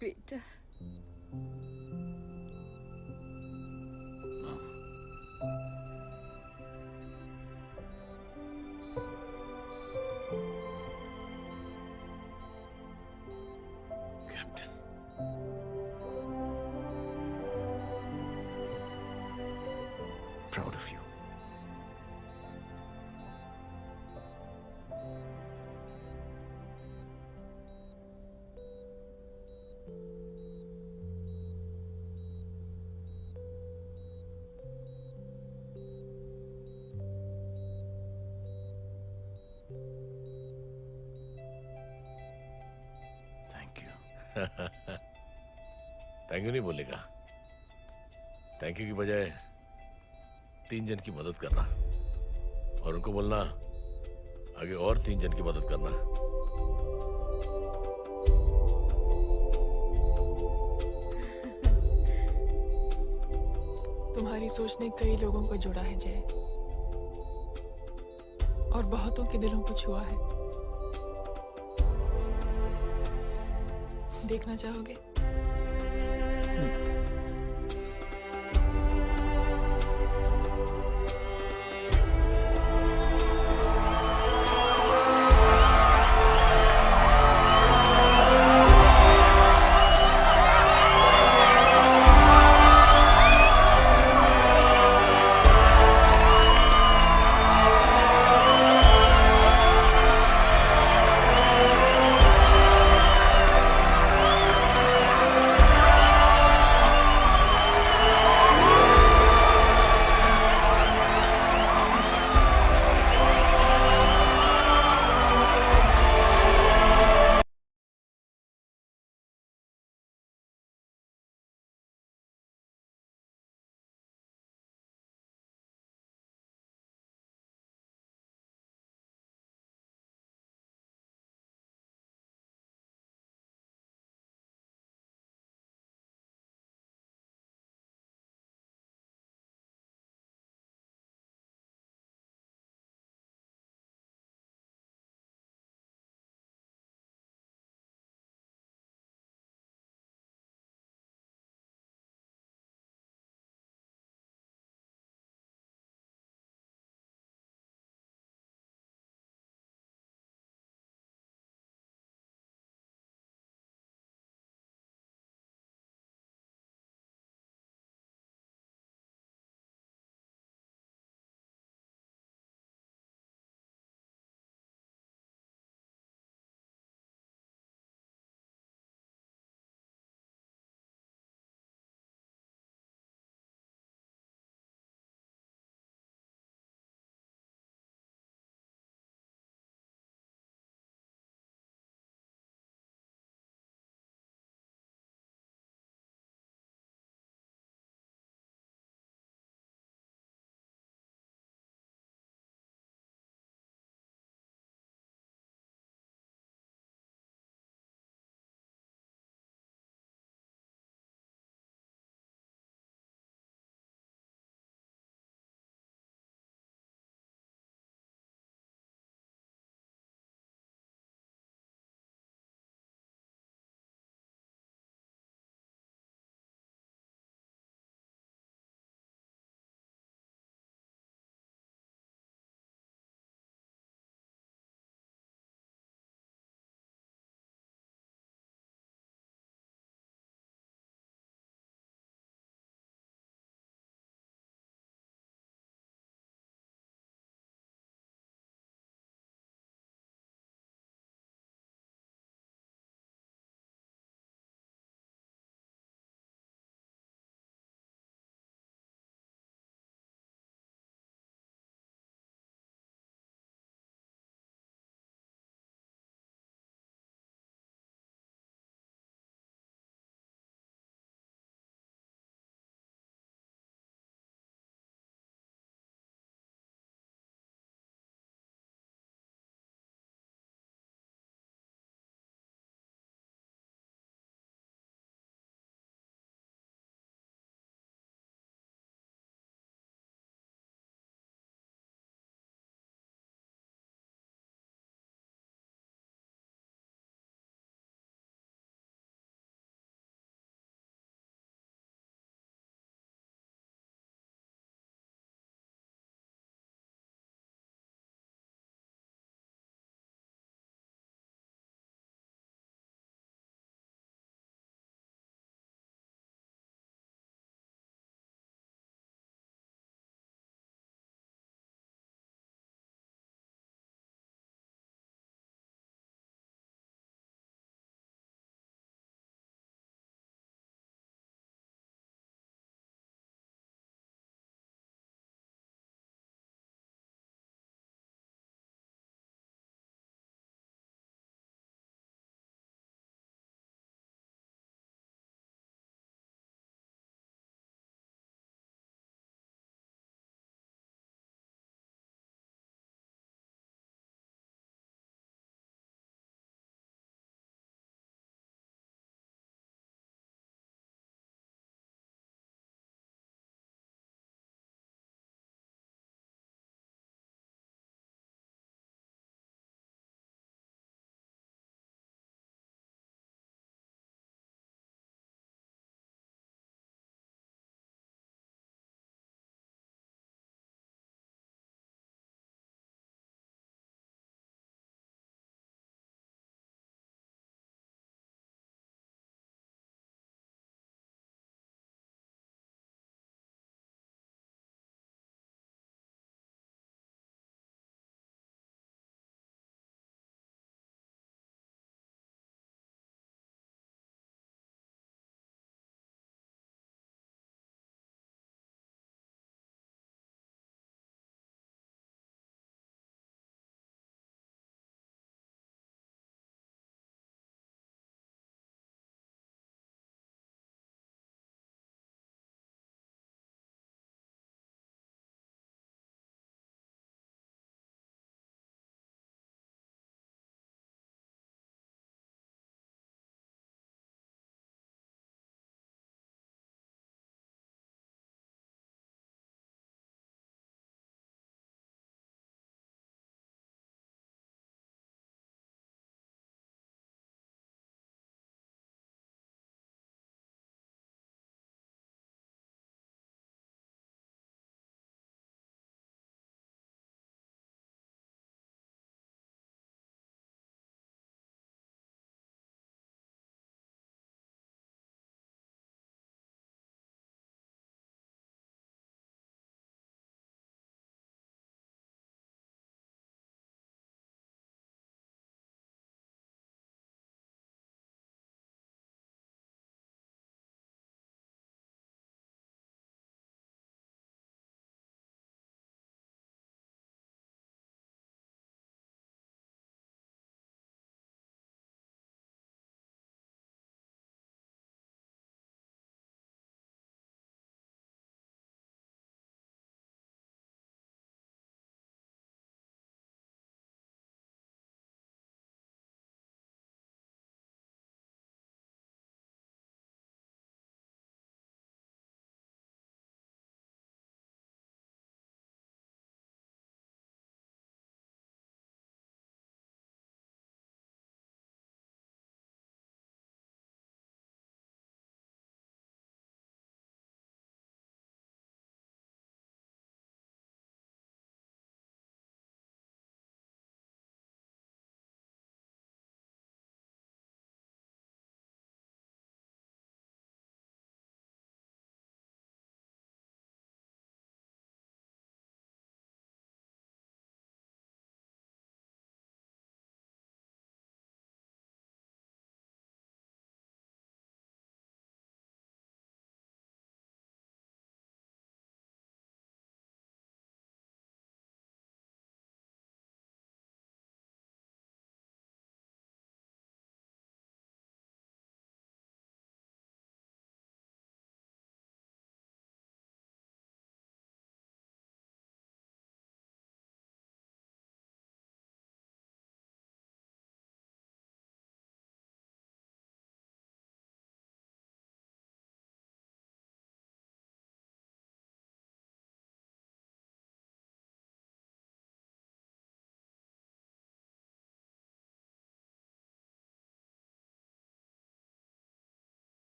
बेटा Proud of you. Thank you नहीं बोलेगा। थैंक यू की बजाय 3 जन की मदद करना और उनको बोलना आगे और 3 जन की मदद करना। तुम्हारी सोच ने कई लोगों को जोड़ा है जय, और बहुतों के दिलों को छुआ है। देखना चाहोगे?